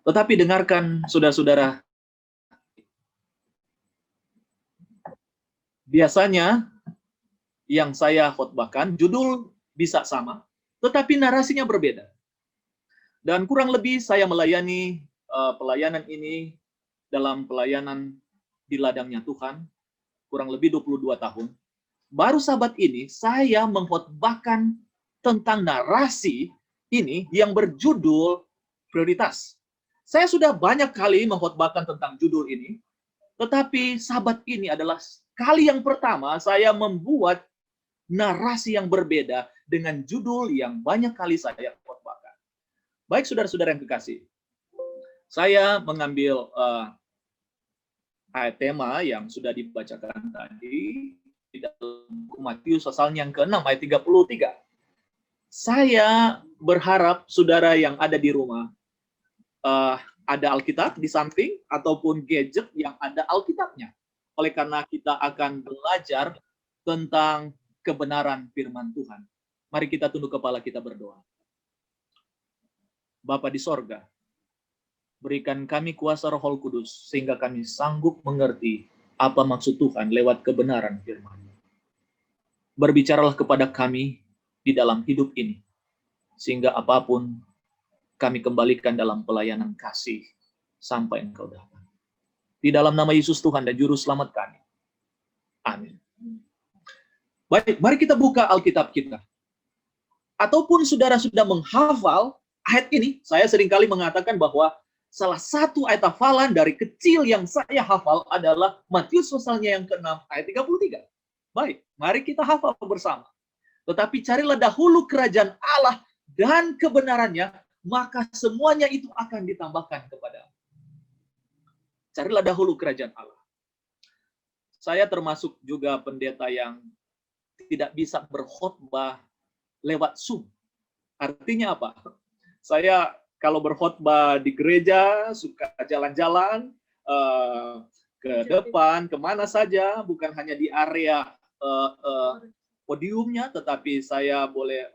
Tetapi dengarkan saudara-saudara. Biasanya yang saya khotbahkan judul bisa sama, tetapi narasinya berbeda. Dan kurang lebih saya melayani pelayanan ini dalam pelayanan di ladangnya Tuhan, kurang lebih 22 tahun. Baru sahabat ini, saya mengkhotbahkan tentang narasi ini yang berjudul prioritas. Saya sudah banyak kali mengkhotbahkan tentang judul ini, tetapi sahabat ini adalah kali yang pertama saya membuat narasi yang berbeda dengan judul yang banyak kali saya khotbahkan. Baik saudara-saudara yang kekasih, saya mengambil ayat tema yang sudah dibacakan tadi di dalam buku Matius pasalnya yang ke-6 ayat 33. Saya berharap saudara yang ada di rumah ada Alkitab di samping ataupun gadget yang ada Alkitabnya. Oleh karena kita akan belajar tentang kebenaran firman Tuhan. Mari kita tunduk kepala, kita berdoa. Bapa di sorga, berikan kami kuasa Roh Kudus sehingga kami sanggup mengerti apa maksud Tuhan lewat kebenaran firman-Nya. Berbicaralah kepada kami di dalam hidup ini, sehingga apapun kami kembalikan dalam pelayanan kasih sampai Engkau datang. Di dalam nama Yesus Tuhan dan Juru Selamat kami. Amin. Baik, mari kita buka Alkitab kita. Ataupun saudara sudah menghafal ayat ini, saya seringkali mengatakan bahwa salah satu ayat hafalan dari kecil yang saya hafal adalah Matius pasalnya yang ke-6 ayat 33. Baik, mari kita hafal bersama. Tetapi carilah dahulu kerajaan Allah dan kebenarannya, maka semuanya itu akan ditambahkan kepadamu. Carilah dahulu kerajaan Allah. Saya termasuk juga pendeta yang tidak bisa berkhotbah lewat Zoom. Artinya apa? Saya kalau berkhotbah di gereja suka jalan-jalan ke depan, kemana saja, bukan hanya di area podiumnya, tetapi saya boleh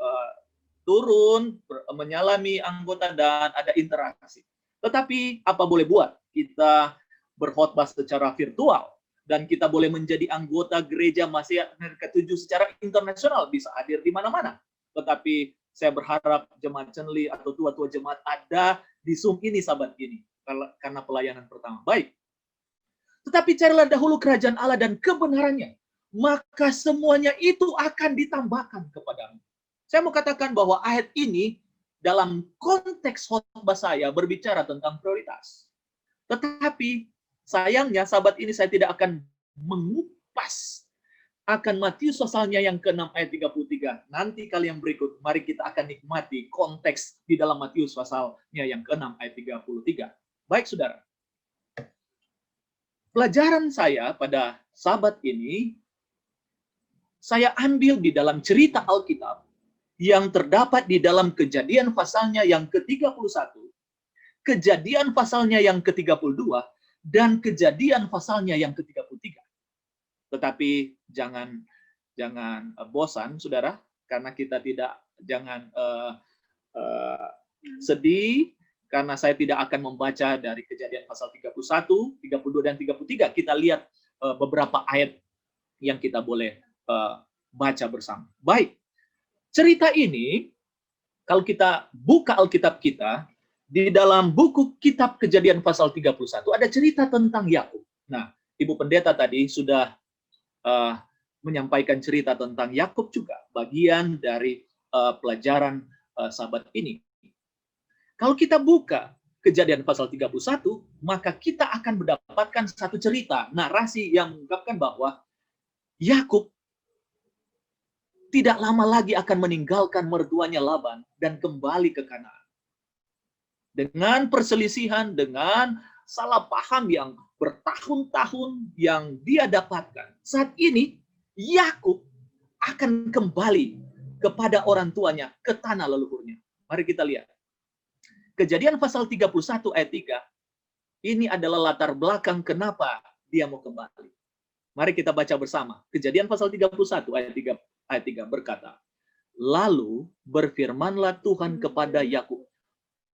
turun, menyalami anggota dan ada interaksi. Tetapi apa boleh buat? Kita berkhotbah secara virtual dan kita boleh menjadi anggota gereja masih ke-7 secara internasional, bisa hadir di mana-mana. Tetapi saya berharap jemaat Cenli atau tua-tua jemaat ada di Zoom ini, sahabat ini, karena pelayanan pertama. Baik. Tetapi carilah dahulu kerajaan Allah dan kebenarannya, maka semuanya itu akan ditambahkan kepadamu. Saya mau katakan bahwa ayat ini dalam konteks khotbah saya berbicara tentang prioritas. Tetapi sayangnya sahabat ini saya tidak akan mengupas akan Matius pasalnya yang ke-6 ayat 33. Nanti kali yang berikut, mari kita akan nikmati konteks di dalam Matius pasalnya yang ke-6 ayat 33. Baik saudara. Pelajaran saya pada sahabat ini, saya ambil di dalam cerita Alkitab yang terdapat di dalam Kejadian pasalnya yang ke-31, Kejadian pasalnya yang ke-32, dan Kejadian pasalnya yang ke-33. Tetapi jangan bosan, saudara, karena kita jangan sedih, karena saya tidak akan membaca dari Kejadian pasal 31, 32, dan 33. Kita lihat beberapa ayat yang kita boleh baca bersama. Baik, cerita ini, kalau kita buka Alkitab kita, di dalam buku kitab Kejadian pasal 31, ada cerita tentang Yakub. Nah, Ibu Pendeta tadi sudah menyampaikan cerita tentang Yakub juga, bagian dari pelajaran Sabat ini. Kalau kita buka Kejadian pasal 31, maka kita akan mendapatkan satu cerita, narasi yang mengungkapkan bahwa Yakub tidak lama lagi akan meninggalkan mertuanya Laban dan kembali ke Kanaan. Dengan perselisihan, dengan salah paham yang bertahun-tahun yang dia dapatkan, saat ini Yakub akan kembali kepada orang tuanya, ke tanah leluhurnya. Mari kita lihat. Kejadian pasal 31 ayat 3, ini adalah latar belakang kenapa dia mau kembali. Mari kita baca bersama. Kejadian pasal 31 ayat 3 berkata, lalu berfirmanlah Tuhan kepada Yakub,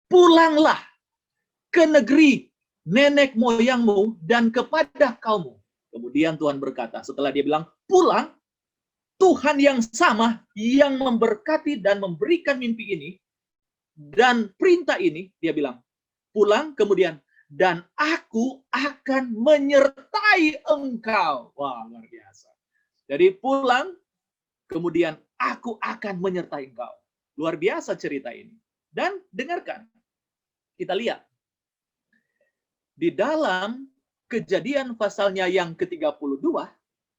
pulanglah ke negeri nenek moyangmu dan kepada kaummu. Kemudian Tuhan berkata, setelah dia bilang pulang, Tuhan yang sama yang memberkati dan memberikan mimpi ini dan perintah ini, dia bilang, pulang, kemudian, dan aku akan menyertai engkau. Wah, luar biasa. Jadi pulang, kemudian aku akan menyertai engkau. Luar biasa cerita ini. Dan dengarkan, kita lihat. Di dalam Kejadian pasalnya yang ke-32,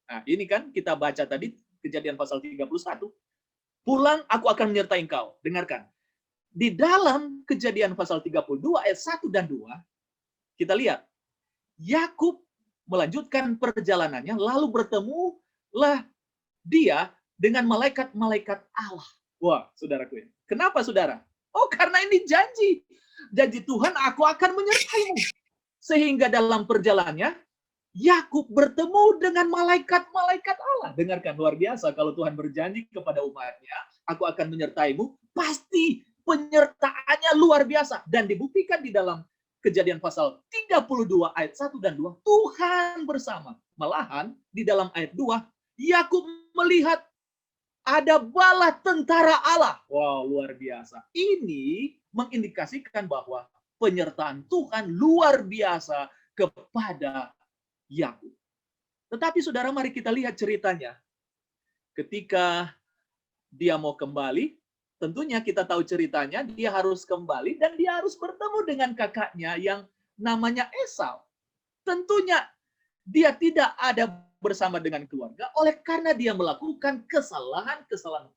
nah ini kan kita baca tadi, Kejadian pasal 31, pulang, aku akan menyertai engkau. Dengarkan. Di dalam Kejadian pasal 32 ayat 1 dan 2, kita lihat, Yakub melanjutkan perjalanannya, lalu bertemulah dia dengan malaikat-malaikat Allah. Wah, saudaraku. Kenapa, saudara? Oh, karena ini janji. Janji Tuhan, aku akan menyertaimu. Sehingga dalam perjalanannya, Yakub bertemu dengan malaikat-malaikat Allah. Dengarkan, luar biasa kalau Tuhan berjanji kepada umatnya, aku akan menyertaimu, pasti penyertaannya luar biasa. Dan dibuktikan di dalam Kejadian pasal 32 ayat 1 dan 2, Tuhan bersama. Malahan di dalam ayat 2, Yakub melihat ada bala tentara Allah. Wow, luar biasa. Ini mengindikasikan bahwa penyertaan Tuhan luar biasa kepada Yakub. Tetapi saudara, mari kita lihat ceritanya. Ketika dia mau kembali, tentunya kita tahu ceritanya, dia harus kembali dan dia harus bertemu dengan kakaknya yang namanya Esau. Tentunya dia tidak ada bersama dengan keluarga oleh karena dia melakukan kesalahan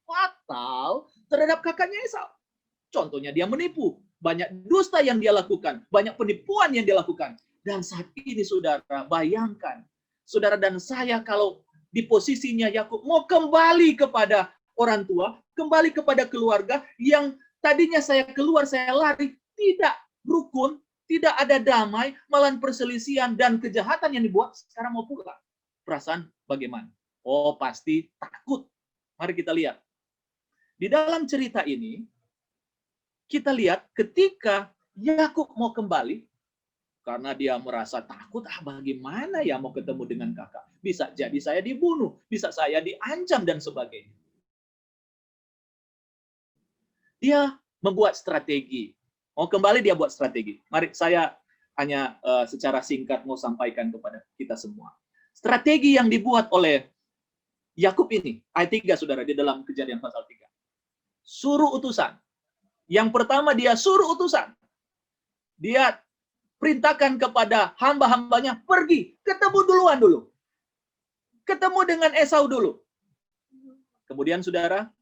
fatal terhadap kakaknya Esau. Contohnya dia menipu, banyak dusta yang dia lakukan, banyak penipuan yang dia lakukan. Dan saat ini saudara, bayangkan, saudara dan saya kalau di posisinya Yakub mau kembali kepada orang tua, kembali kepada keluarga yang tadinya saya keluar, saya lari, tidak rukun, tidak ada damai, malah perselisihan dan kejahatan yang dibuat, sekarang mau pulang. Perasaan bagaimana? Oh, pasti takut. Mari kita lihat. Di dalam cerita ini, kita lihat ketika Yakub mau kembali, karena dia merasa takut, bagaimana ya mau ketemu dengan kakak? Bisa jadi saya dibunuh, bisa saya diancam dan sebagainya. Dia membuat strategi. Mau kembali dia buat strategi. Mari saya hanya secara singkat mau sampaikan kepada kita semua. Strategi yang dibuat oleh Yakub ini, ayat 3 saudara, di dalam Kejadian pasal 3. Suruh utusan. Yang pertama dia suruh utusan. Dia perintahkan kepada hamba-hambanya, pergi, ketemu duluan dulu. Ketemu dengan Esau dulu. Kemudian saudara,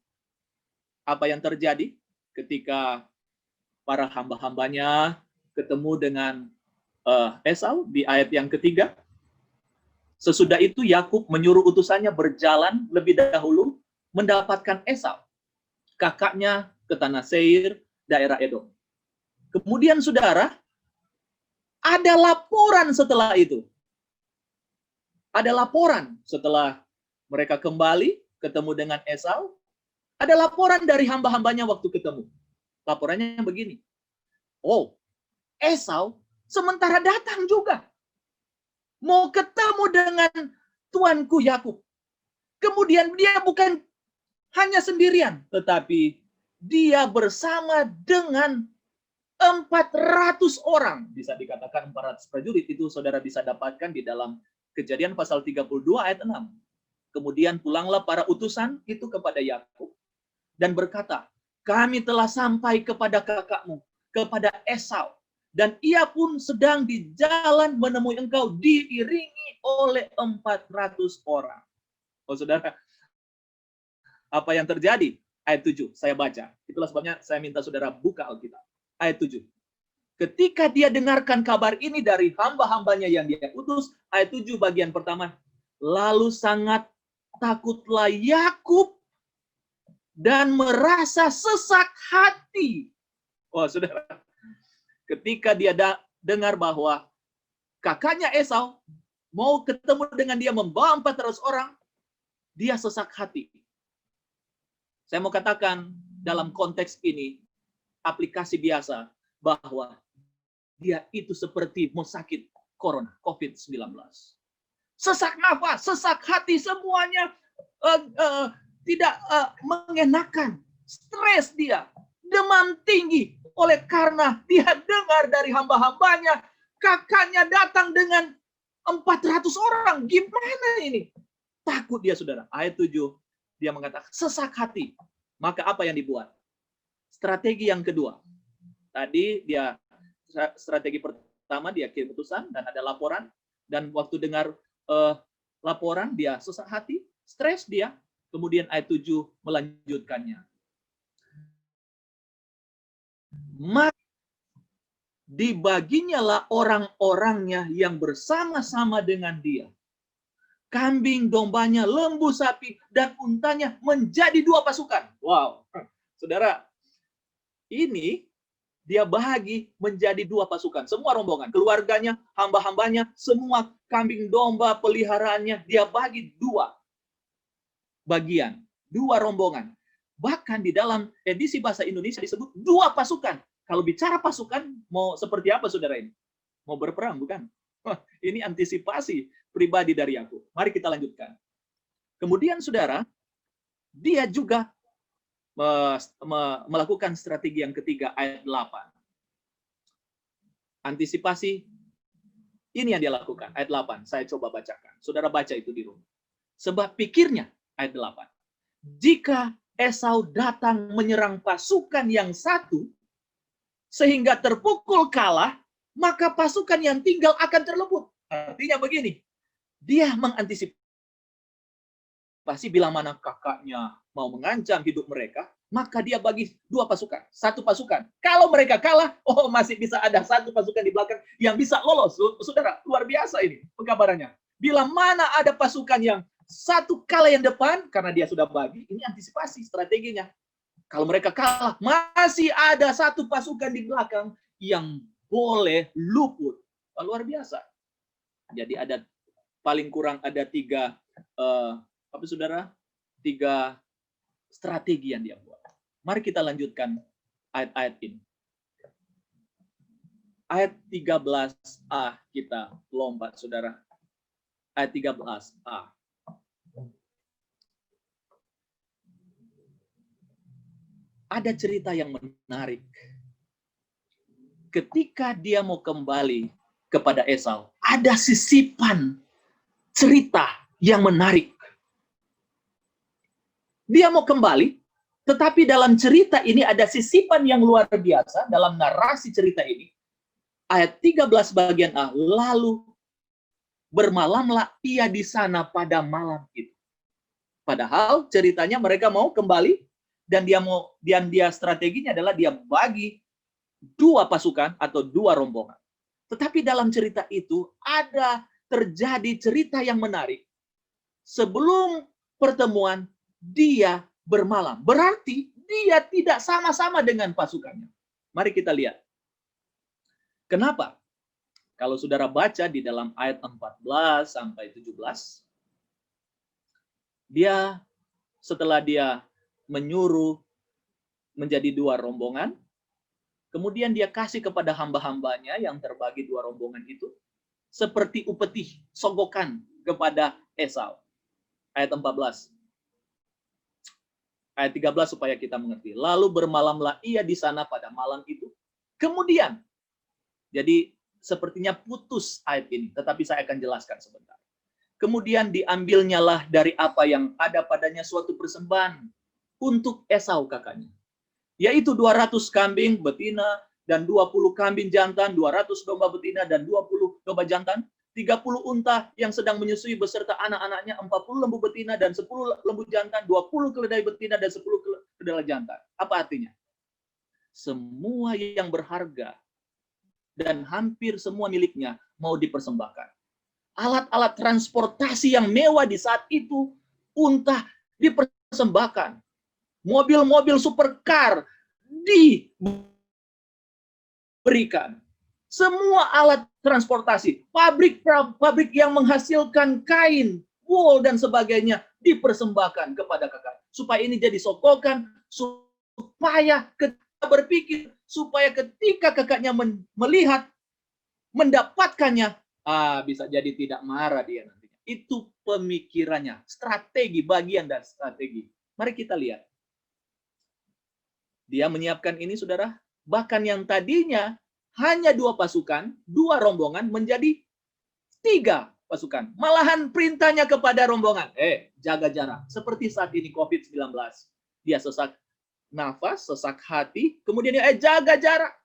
apa yang terjadi ketika para hamba-hambanya ketemu dengan Esau di ayat yang ketiga? Sesudah itu Yakub menyuruh utusannya berjalan lebih dahulu mendapatkan Esau, kakaknya ke tanah Seir, daerah Edom. Kemudian saudara, ada laporan setelah itu. Ada laporan setelah mereka kembali ketemu dengan Esau. Ada laporan dari hamba-hambanya waktu ketemu. Laporannya begini. Oh, Esau sementara datang juga. Mau ketemu dengan tuanku Yakub. Kemudian dia bukan hanya sendirian, tetapi dia bersama dengan 400 orang. Bisa dikatakan 400 prajurit, itu saudara bisa dapatkan di dalam Kejadian pasal 32 ayat 6. Kemudian pulanglah para utusan itu kepada Yakub. dan berkata, kami telah sampai kepada kakakmu, kepada Esau, dan ia pun sedang di jalan menemui engkau diiringi oleh 400 orang. Oh saudara, apa yang terjadi? Ayat 7, saya baca. Itulah sebabnya saya minta saudara buka Alkitab. Ayat 7. Ketika dia dengarkan kabar ini dari hamba-hambanya yang dia utus, ayat 7 bagian pertama, lalu sangat takutlah Yakub dan merasa sesak hati. Oh saudara, ketika dia dengar bahwa kakaknya Esau mau ketemu dengan dia membawa 400 orang, dia sesak hati. Saya mau katakan dalam konteks ini, aplikasi biasa, bahwa dia itu seperti mau sakit corona, COVID-19. Sesak nafas, sesak hati, semuanya tidak mengenakan. Stres dia, demam tinggi. Oleh karena dia dengar dari hamba-hambanya, kakaknya datang dengan 400 orang. Gimana ini? Takut dia, saudara. Ayat 7, dia mengatakan sesak hati. Maka apa yang dibuat? Strategi yang kedua. Tadi dia strategi pertama dia kirim utusan dan ada laporan, dan waktu dengar laporan dia sesak hati, stres dia. Kemudian ayat 7 melanjutkannya. Maka dibaginya lah orang-orangnya yang bersama-sama dengan dia. Kambing, dombanya, lembu, sapi, dan untanya menjadi 2 pasukan. Wow, saudara, ini dia bahagi menjadi 2 pasukan. Semua rombongan, keluarganya, hamba-hambanya, semua kambing, domba, peliharaannya, dia bagi 2 bagian, 2 rombongan. Bahkan di dalam edisi bahasa Indonesia disebut 2 pasukan. Kalau bicara pasukan, mau seperti apa saudara ini? Mau berperang, bukan? Ini antisipasi pribadi dari aku. Mari kita lanjutkan. Kemudian saudara, dia juga melakukan strategi yang ketiga, ayat 8. Antisipasi, ini yang dia lakukan. Ayat 8, saya coba bacakan. Saudara baca itu di rumah. Sebab pikirnya, ayat 8. Jika Esau datang menyerang pasukan yang satu, sehingga terpukul kalah, maka pasukan yang tinggal akan terlebut. Artinya begini, dia mengantisipasi bila mana kakaknya mau mengancam hidup mereka, maka dia bagi 2 pasukan. 1 pasukan. Kalau mereka kalah, oh masih bisa ada 1 pasukan di belakang yang bisa lolos. Saudara, luar biasa ini pengkabarannya. Bila mana ada pasukan yang 1 kalah yang depan, karena dia sudah bagi, ini antisipasi strateginya. Kalau mereka kalah, masih ada 1 pasukan di belakang yang boleh luput. Luar biasa. Jadi ada paling kurang ada 3 apa saudara? 3 strategi yang dia buat. Mari kita lanjutkan ayat-ayat ini. Ayat 13a kita lompat saudara. Ayat 13a. Ada cerita yang menarik. Ketika dia mau kembali kepada Esau, ada sisipan cerita yang menarik. Dia mau kembali, tetapi dalam cerita ini ada sisipan yang luar biasa dalam narasi cerita ini. Ayat 13 bagian A, lalu bermalamlah ia di sana pada malam itu. Padahal ceritanya mereka mau kembali, dan dia strateginya adalah dia bagi 2 pasukan atau 2 rombongan. Tetapi dalam cerita itu ada terjadi cerita yang menarik. Sebelum pertemuan dia bermalam. Berarti dia tidak sama-sama dengan pasukannya. Mari kita lihat. Kenapa? Kalau saudara baca di dalam ayat 14 sampai 17, dia setelah dia menyuruh menjadi 2 rombongan, kemudian dia kasih kepada hamba-hambanya yang terbagi 2 rombongan itu, seperti upeti, sogokan kepada Esau. Ayat 14. Ayat 13 supaya kita mengerti. Lalu bermalamlah ia di sana pada malam itu. Kemudian, jadi sepertinya putus ayat ini, tetapi saya akan jelaskan sebentar. Kemudian diambilnyalah dari apa yang ada padanya suatu persembahan untuk Esau kakaknya, yaitu 200 kambing betina dan 20 kambing jantan, 200 domba betina dan 20 domba jantan, 30 unta yang sedang menyusui beserta anak-anaknya, 40 lembu betina dan 10 lembu jantan, 20 keledai betina dan 10 keledai jantan. Apa artinya? Semua yang berharga dan hampir semua miliknya mau dipersembahkan. Alat-alat transportasi yang mewah di saat itu, unta dipersembahkan. Mobil-mobil supercar diberikan. Semua alat transportasi, pabrik yang menghasilkan kain, wool dan sebagainya dipersembahkan kepada kakak. Supaya ini jadi sokokan, supaya ketika berpikir, supaya ketika kakaknya melihat, mendapatkannya, bisa jadi tidak marah dia nantinya. Itu pemikirannya, strategi, bagian dari strategi. Mari kita lihat. Dia menyiapkan ini, saudara. Bahkan yang tadinya hanya 2 pasukan, 2 rombongan menjadi 3 pasukan. Malahan perintahnya kepada rombongan, jaga jarak. Seperti saat ini COVID-19. Dia sesak nafas, sesak hati, kemudian dia jaga jarak.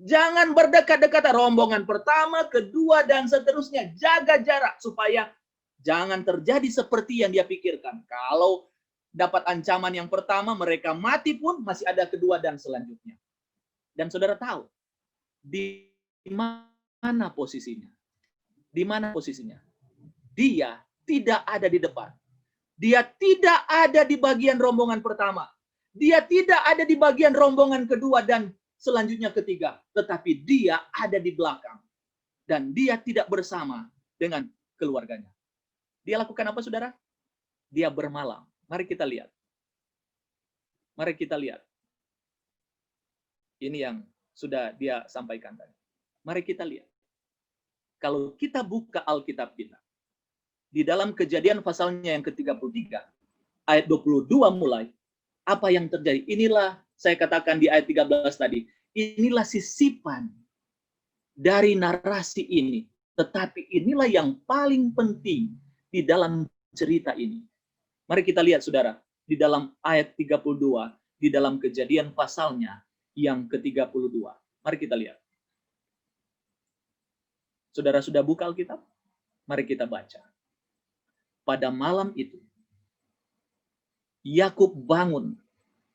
Jangan berdekat-dekatan. Rombongan pertama, kedua, dan seterusnya. Jaga jarak supaya jangan terjadi seperti yang dia pikirkan. Kalau dapat ancaman yang pertama, mereka mati pun masih ada kedua dan selanjutnya. Dan saudara tahu, di mana posisinya? Di mana posisinya? Dia tidak ada di depan. Dia tidak ada di bagian rombongan pertama. Dia tidak ada di bagian rombongan kedua dan selanjutnya ketiga. Tetapi dia ada di belakang. Dan dia tidak bersama dengan keluarganya. Dia lakukan apa, saudara? Dia bermalam. Mari kita lihat. Mari kita lihat. Ini yang sudah dia sampaikan tadi. Mari kita lihat. Kalau kita buka Alkitab kita, di dalam Kejadian pasalnya yang ke-33, ayat 22 mulai, apa yang terjadi? Inilah saya katakan di ayat 13 tadi, inilah sisipan dari narasi ini. Tetapi inilah yang paling penting di dalam cerita ini. Mari kita lihat, saudara, di dalam ayat 32, di dalam Kejadian pasalnya yang ke-32. Mari kita lihat. Saudara sudah buka Alkitab? Mari kita baca. Pada malam itu, Yakub bangun.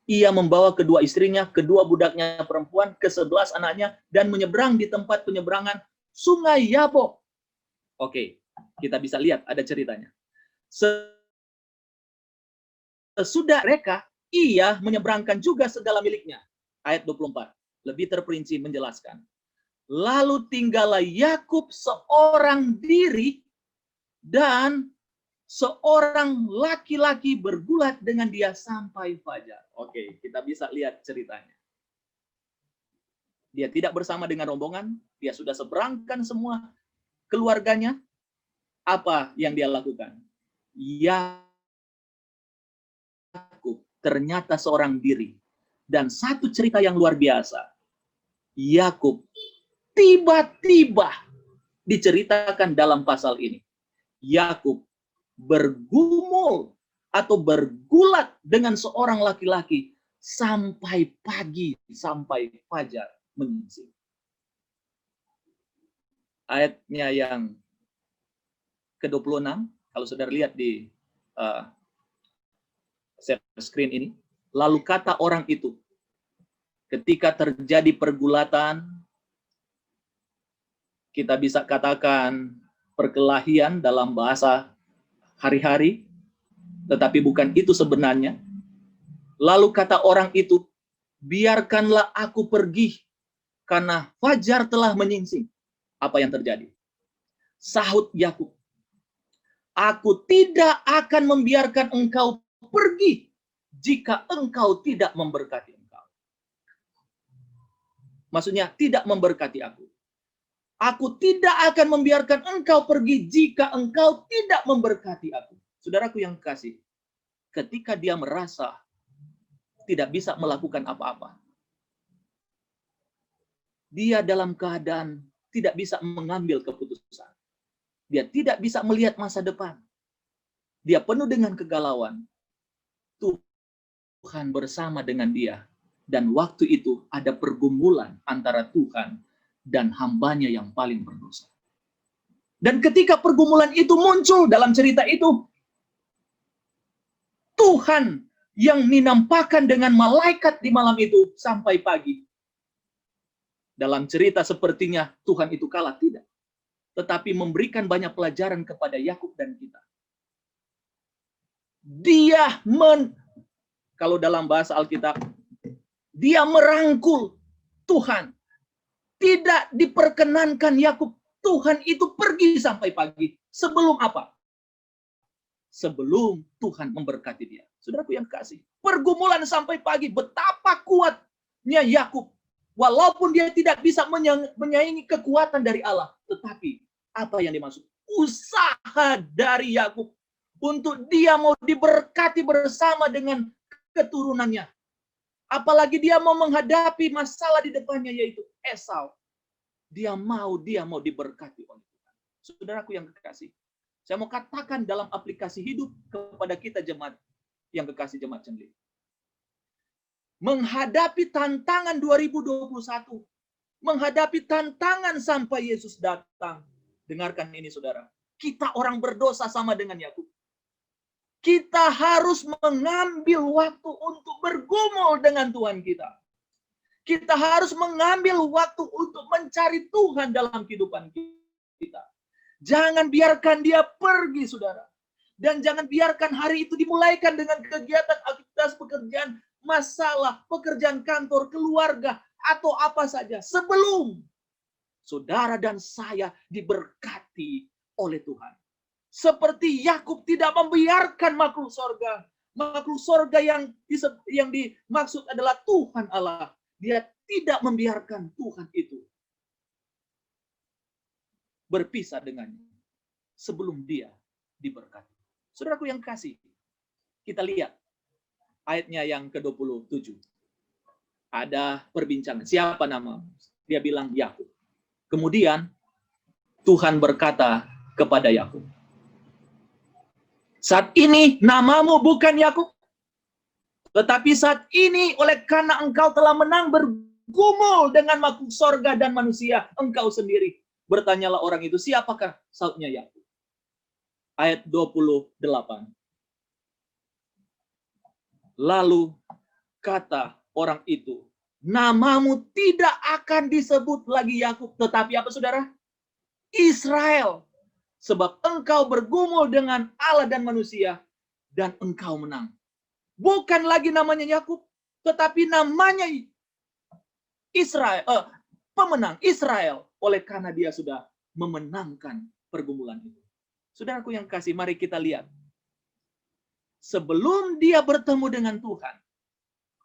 Ia membawa kedua istrinya, kedua budaknya perempuan, ke-11 anaknya, dan menyeberang di tempat penyeberangan Sungai Yabok. Oke, kita bisa lihat ada ceritanya. Sesudah mereka, ia menyeberangkan juga segala miliknya. Ayat 24, lebih terperinci menjelaskan. Lalu tinggallah Yakub seorang diri dan seorang laki-laki bergulat dengan dia sampai fajar. Oke, kita bisa lihat ceritanya. Dia tidak bersama dengan rombongan, dia sudah seberangkan semua keluarganya. Apa yang dia lakukan? Yakub ternyata seorang diri. Dan satu cerita yang luar biasa. Yakub tiba-tiba diceritakan dalam pasal ini. Yakub bergumul atau bergulat dengan seorang laki-laki sampai pagi, sampai fajar menyingsing. Ayatnya yang ke-26, kalau saudara lihat di share screen ini, lalu kata orang itu, ketika terjadi pergulatan, kita bisa katakan perkelahian dalam bahasa hari-hari, tetapi bukan itu sebenarnya. Lalu kata orang itu, biarkanlah aku pergi, karena fajar telah menyingsing. Apa yang terjadi? Sahut Yakub, aku tidak akan membiarkan engkau pergi jika engkau tidak memberkati engkau. Maksudnya tidak memberkati aku. Aku tidak akan membiarkan engkau pergi jika engkau tidak memberkati aku. Saudaraku yang kasih, ketika dia merasa tidak bisa melakukan apa-apa, dia dalam keadaan tidak bisa mengambil keputusan. Dia tidak bisa melihat masa depan. Dia penuh dengan kegalauan. Tuhan bersama dengan dia. Dan waktu itu ada pergumulan antara Tuhan dan hambanya yang paling berdosa. Dan ketika pergumulan itu muncul dalam cerita itu, Tuhan yang dinampakkan dengan malaikat di malam itu sampai pagi. Dalam cerita sepertinya Tuhan itu kalah, tidak. Tetapi memberikan banyak pelajaran kepada Yakub dan kita. Kalau dalam bahasa Alkitab, dia merangkul Tuhan. Tidak diperkenankan Yakub. Tuhan itu pergi sampai pagi. Sebelum apa? Sebelum Tuhan memberkati dia. Saudaraku yang kasih, pergumulan sampai pagi, betapa kuatnya Yakub. Walaupun dia tidak bisa menyaingi kekuatan dari Allah. Tetapi, apa yang dimaksud? Usaha dari Yakub untuk dia mau diberkati bersama dengan keturunannya. Apalagi dia mau menghadapi masalah di depannya, yaitu Esau. Dia mau diberkati oleh Tuhan. Saudaraku yang kekasih, saya mau katakan dalam aplikasi hidup kepada kita jemaat yang kekasih jemaat Cendeling. Menghadapi tantangan 2021, menghadapi tantangan sampai Yesus datang. Dengarkan ini saudara, kita orang berdosa sama dengan Yakub. Kita harus mengambil waktu untuk bergumul dengan Tuhan kita. Kita harus mengambil waktu untuk mencari Tuhan dalam kehidupan kita. Jangan biarkan dia pergi, saudara. Dan jangan biarkan hari itu dimulaikan dengan kegiatan aktivitas pekerjaan, masalah, pekerjaan kantor, keluarga, atau apa saja. Sebelum saudara dan saya diberkati oleh Tuhan. Seperti Yakub tidak membiarkan makhluk sorga. Makhluk sorga yang dimaksud adalah Tuhan Allah. Dia tidak membiarkan Tuhan itu berpisah dengannya sebelum dia diberkati. Saudaraku yang kasih, kita lihat ayatnya yang ke-27. Ada perbincangan. Siapa nama? Dia bilang Yakub. Kemudian Tuhan berkata kepada Yakub, saat ini namamu bukan Yakub, tetapi saat ini oleh karena engkau telah menang bergumul dengan makhluk sorga dan manusia, engkau sendiri. Bertanyalah orang itu, siapakah? Sautnya Yakub. Ayat 28. Lalu kata orang itu, namamu tidak akan disebut lagi Yakub, tetapi apa saudara? Israel. Sebab engkau bergumul dengan Allah dan manusia, dan engkau menang. Bukan lagi namanya Yakub, tetapi namanya Israel, pemenang Israel, oleh karena dia sudah memenangkan pergumulan itu. Saudaraku yang kasih, mari kita lihat. Sebelum dia bertemu dengan Tuhan,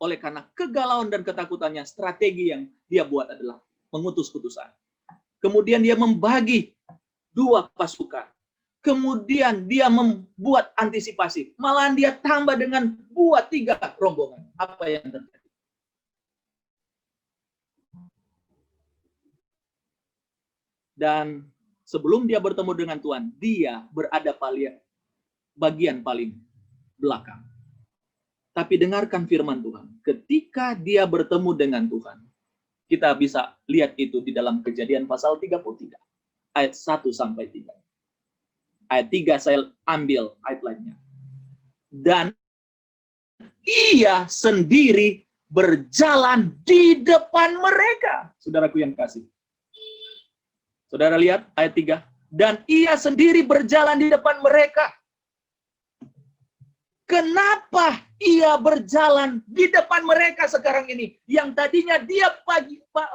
oleh karena kegalauan dan ketakutannya, strategi yang dia buat adalah mengutus utusan. Kemudian dia membagi 2 pasukan. Kemudian dia membuat antisipasi. Malahan dia tambah dengan buat 3 rombongan. Apa yang terjadi? Dan sebelum dia bertemu dengan Tuhan, dia berada bagian paling belakang. Tapi dengarkan firman Tuhan. Ketika dia bertemu dengan Tuhan, kita bisa lihat itu di dalam Kejadian pasal 33. Ayat 1 sampai 3. Ayat 3 saya ambil ayat lainnya. Dan ia sendiri berjalan di depan mereka. Saudaraku yang kasih. Saudara lihat ayat 3. Dan ia sendiri berjalan di depan mereka. Kenapa ia berjalan di depan mereka sekarang ini? Yang tadinya dia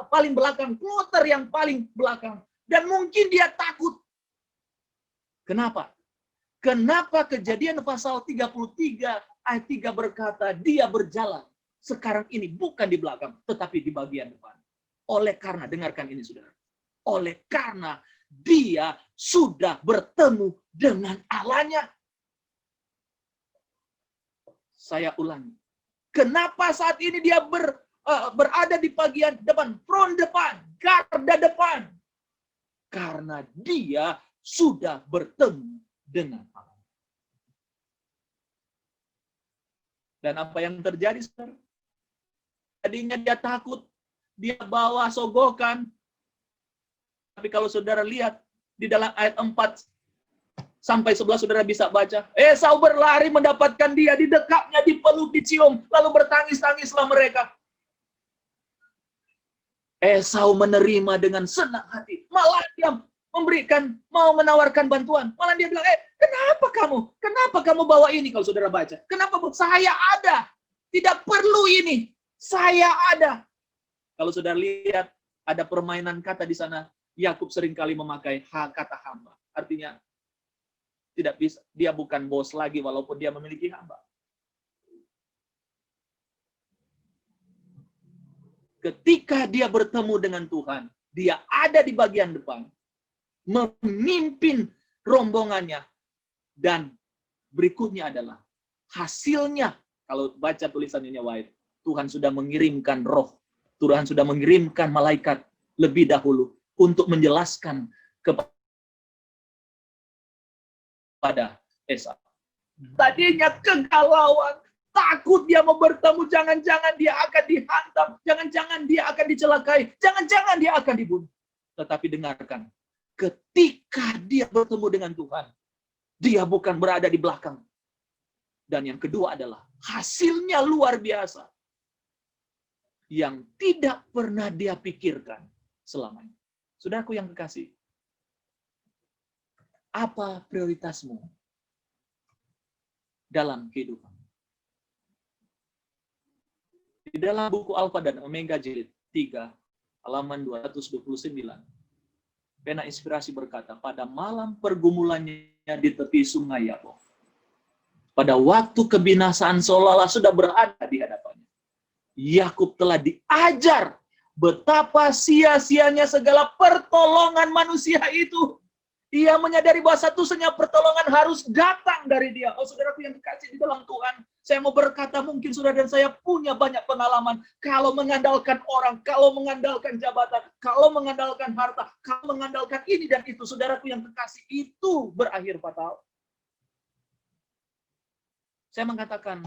paling belakang, kloter yang paling belakang. Dan mungkin dia takut. Kenapa? Kenapa Kejadian pasal 33 ayat 3 berkata dia berjalan sekarang ini bukan di belakang, tetapi di bagian depan. Oleh karena, dengarkan ini saudara. Oleh karena dia sudah bertemu dengan Allahnya. Saya ulangi. Kenapa saat ini dia berada di bagian depan, front depan, garda depan? Karena dia sudah bertemu dengan Allah. Dan apa yang terjadi, saudara? Tadinya dia takut, dia bawa sogokan. Tapi kalau saudara lihat di dalam ayat 4 sampai 11 saudara bisa baca. Esau berlari mendapatkan dia, didekapnya, dipeluk, dicium, lalu bertangis-tangislah mereka. Esau menerima dengan senang hati. Malah dia mau menawarkan bantuan. Malah dia bilang, kenapa kamu bawa ini? Kalau saudara baca, kenapa? Saya ada. Tidak perlu ini. Saya ada. Kalau saudara lihat, ada permainan kata di sana. Yakub seringkali memakai kata hamba. Artinya, tidak bisa. Dia bukan bos lagi walaupun dia memiliki hamba. Ketika dia bertemu dengan Tuhan, dia ada di bagian depan, memimpin rombongannya, dan berikutnya adalah hasilnya. Kalau baca tulisannya White, Tuhan sudah mengirimkan roh, Tuhan sudah mengirimkan malaikat lebih dahulu untuk menjelaskan kepada Esau. Tadinya kegalauan, takut dia mau bertemu, jangan-jangan dia akan dihantam, jangan-jangan dia akan dicelakai, jangan-jangan dia akan dibunuh. Tetapi dengarkan, ketika dia bertemu dengan Tuhan, dia bukan berada di belakang. Dan yang kedua adalah hasilnya luar biasa, yang tidak pernah dia pikirkan selamanya. Saudaraku yang kekasih, apa prioritasmu dalam kehidupan? Di dalam buku Alfa dan Omega jilid 3, halaman 229, pena inspirasi berkata, pada malam pergumulannya di tepi sungai Yabok, pada waktu kebinasaan seolah-olah sudah berada di hadapannya, Yakub telah diajar betapa sia-sianya segala pertolongan manusia itu. Ia menyadari bahwa satu-satunya pertolongan harus datang dari dia. Oh, saudaraku yang dikasih di dalam Tuhan, saya mau berkata, mungkin saudara dan saya punya banyak pengalaman. Kalau mengandalkan orang, kalau mengandalkan jabatan, kalau mengandalkan harta, kalau mengandalkan ini dan itu, saudaraku yang terkasih, itu berakhir fatal. Saya mengatakan,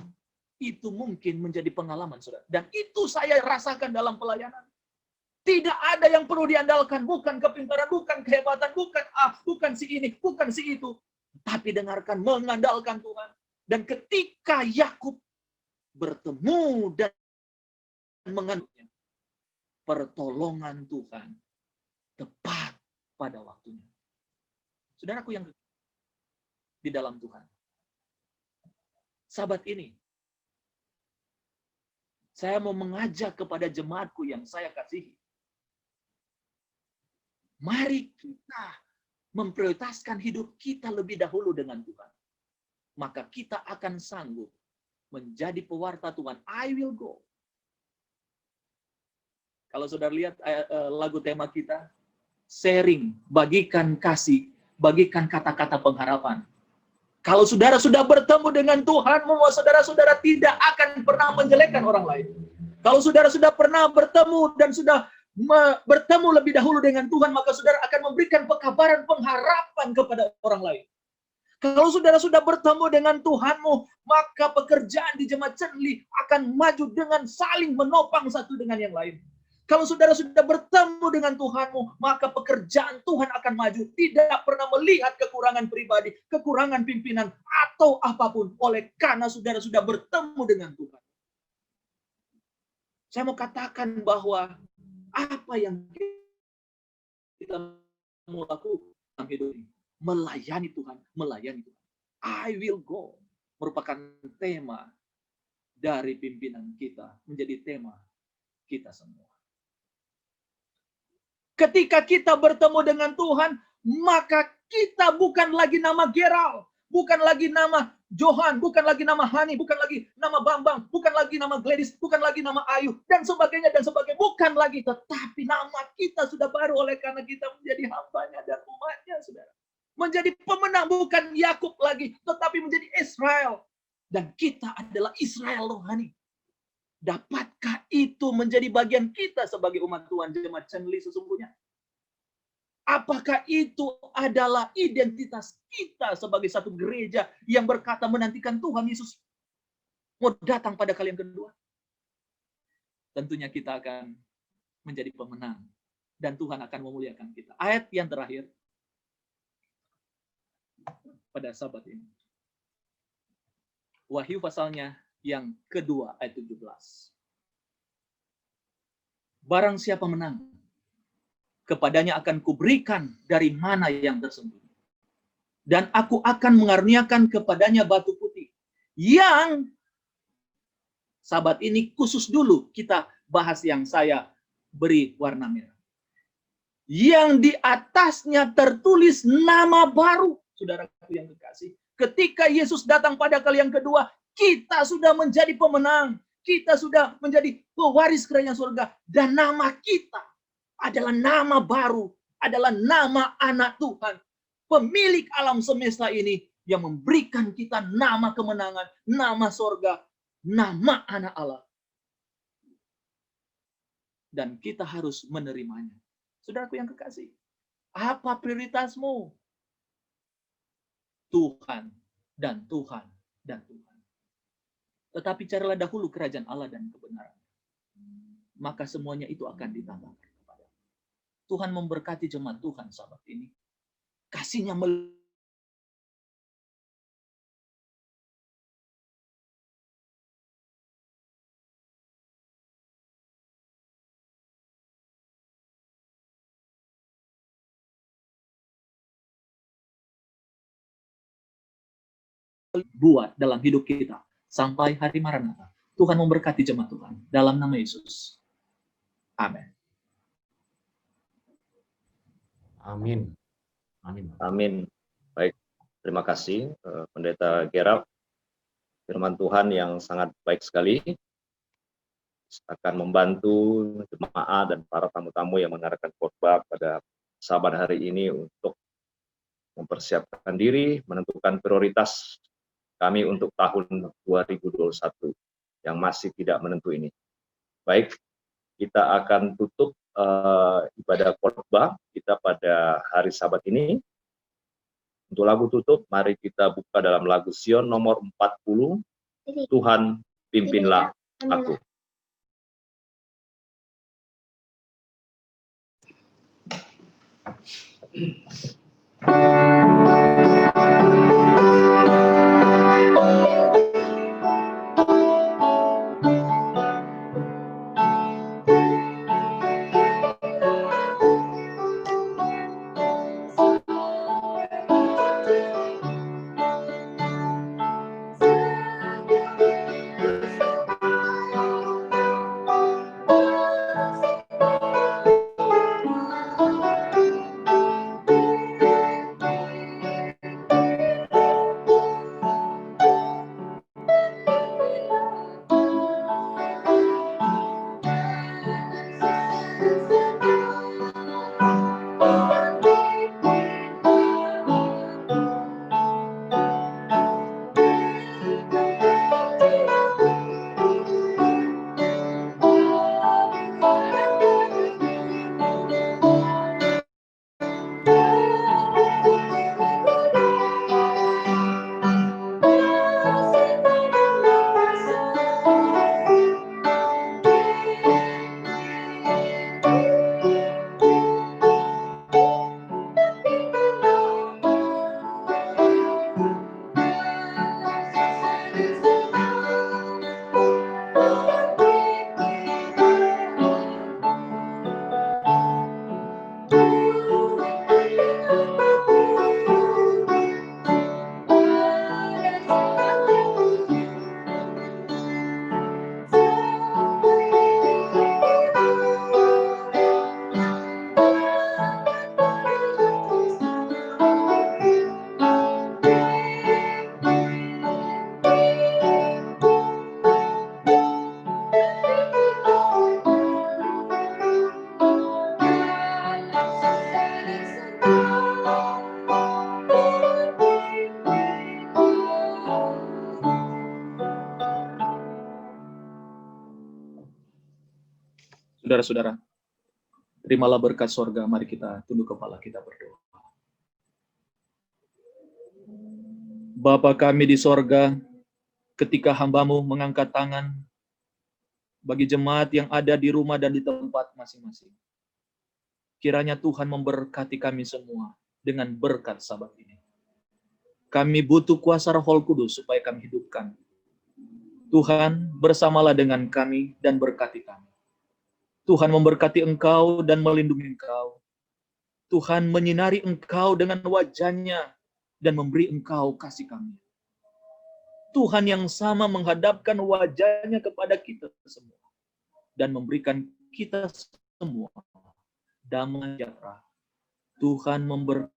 itu mungkin menjadi pengalaman, saudara. Dan itu saya rasakan dalam pelayanan. Tidak ada yang perlu diandalkan, bukan kepintaran, bukan kehebatan, bukan si ini, bukan si itu. Tapi dengarkan, mengandalkan Tuhan. Dan ketika Yakub bertemu dan mengandalkannya, pertolongan Tuhan tepat pada waktunya. Saudaraku yang di dalam Tuhan. Sahabat ini, saya mau mengajak kepada jemaatku yang saya kasihi. Mari kita memprioritaskan hidup kita lebih dahulu dengan Tuhan. Maka kita akan sanggup menjadi pewarta Tuhan. I will go. Kalau saudara lihat lagu tema kita, sharing, bagikan kasih, bagikan kata-kata pengharapan. Kalau saudara sudah bertemu dengan Tuhan, saudara-saudara tidak akan pernah menjelekkan orang lain. Kalau saudara sudah pernah bertemu dan sudah bertemu lebih dahulu dengan Tuhan, maka saudara akan memberikan pekabaran pengharapan kepada orang lain. Kalau saudara sudah bertemu dengan Tuhanmu, maka pekerjaan di Jemaat Cenli akan maju dengan saling menopang satu dengan yang lain. Kalau saudara sudah bertemu dengan Tuhanmu, maka pekerjaan Tuhan akan maju. Tidak pernah melihat kekurangan pribadi, kekurangan pimpinan, atau apapun. Oleh karena saudara sudah bertemu dengan Tuhan. Saya mau katakan bahwa apa yang kita mau lakukan dalam hidup ini? Melayani Tuhan, melayani Tuhan. I will go. Merupakan tema dari pimpinan kita. Menjadi tema kita semua. Ketika kita bertemu dengan Tuhan, maka kita bukan lagi nama Geral. Bukan lagi nama Johan, bukan lagi nama Hani, bukan lagi nama Bambang, bukan lagi nama Gladys, bukan lagi nama Ayu, dan sebagainya, bukan lagi. Tetapi nama kita sudah baru oleh karena kita menjadi hambanya dan umatnya, saudara. Menjadi pemenang, bukan Yakub lagi, tetapi menjadi Israel. Dan kita adalah Israel rohani. Dapatkah itu menjadi bagian kita sebagai umat Tuhan Jemaat Cenli sesungguhnya? Apakah itu adalah identitas kita sebagai satu gereja yang berkata menantikan Tuhan Yesus? mau datang pada kali yang kedua, tentunya kita akan menjadi pemenang. Dan Tuhan akan memuliakan kita. Ayat yang terakhir pada Sabat ini. Wahyu pasalnya yang kedua ayat 17. Barang siapa menang, kepadanya akan kuberikan dari mana yang tersembunyi. Dan aku akan mengaruniakan kepadanya batu putih. Yang Sabat ini khusus dulu kita bahas yang saya beri warna merah. Yang di atasnya tertulis nama baru. Saudaraku yang kekasih, ketika Yesus datang pada kali yang kedua, kita sudah menjadi pemenang. Kita sudah menjadi pewaris kerajaan surga. Dan nama kita adalah nama baru. Adalah nama anak Tuhan. Pemilik alam semesta ini yang memberikan kita nama kemenangan, nama surga, nama anak Allah. Dan kita harus menerimanya. Saudaraku yang kekasih, apa prioritasmu? Tuhan dan Tuhan dan Tuhan. Tetapi carilah dahulu kerajaan Allah dan kebenaran. Maka semuanya itu akan ditambahkan kepada. Tuhan memberkati jemaat Tuhan Sabat ini. Kasihnya buat dalam hidup kita sampai hari Maranatha. Tuhan memberkati jemaat Tuhan dalam nama Yesus. Amin. Amin. Amin. Amin. Baik, terima kasih Pendeta Gerald. Firman Tuhan yang sangat baik sekali akan membantu jemaat dan para tamu-tamu yang mendengarkan khotbah pada Sabat hari ini untuk mempersiapkan diri, menentukan prioritas kami untuk tahun 2021 yang masih tidak menentu ini. Baik, kita akan tutup ibadah khotbah kita pada hari Sabat ini. Untuk lagu tutup, mari kita buka dalam lagu Sion nomor 40, Tuhan pimpinlah aku. Saudara-saudara, terimalah berkat sorga, mari kita tunduk kepala, kita berdoa. Bapa kami di sorga, ketika hamba-Mu mengangkat tangan bagi jemaat yang ada di rumah dan di tempat masing-masing. Kiranya Tuhan memberkati kami semua dengan berkat Sabat ini. Kami butuh kuasa Roh Kudus supaya kami hidupkan. Tuhan, bersamalah dengan kami dan berkati kami. Tuhan memberkati Engkau dan melindungi Engkau. Tuhan menyinari Engkau dengan wajah-Nya dan memberi Engkau kasih karunia. Tuhan yang sama menghadapkan wajah-Nya kepada kita semua dan memberikan kita semua damai sejahtera. Tuhan memberkati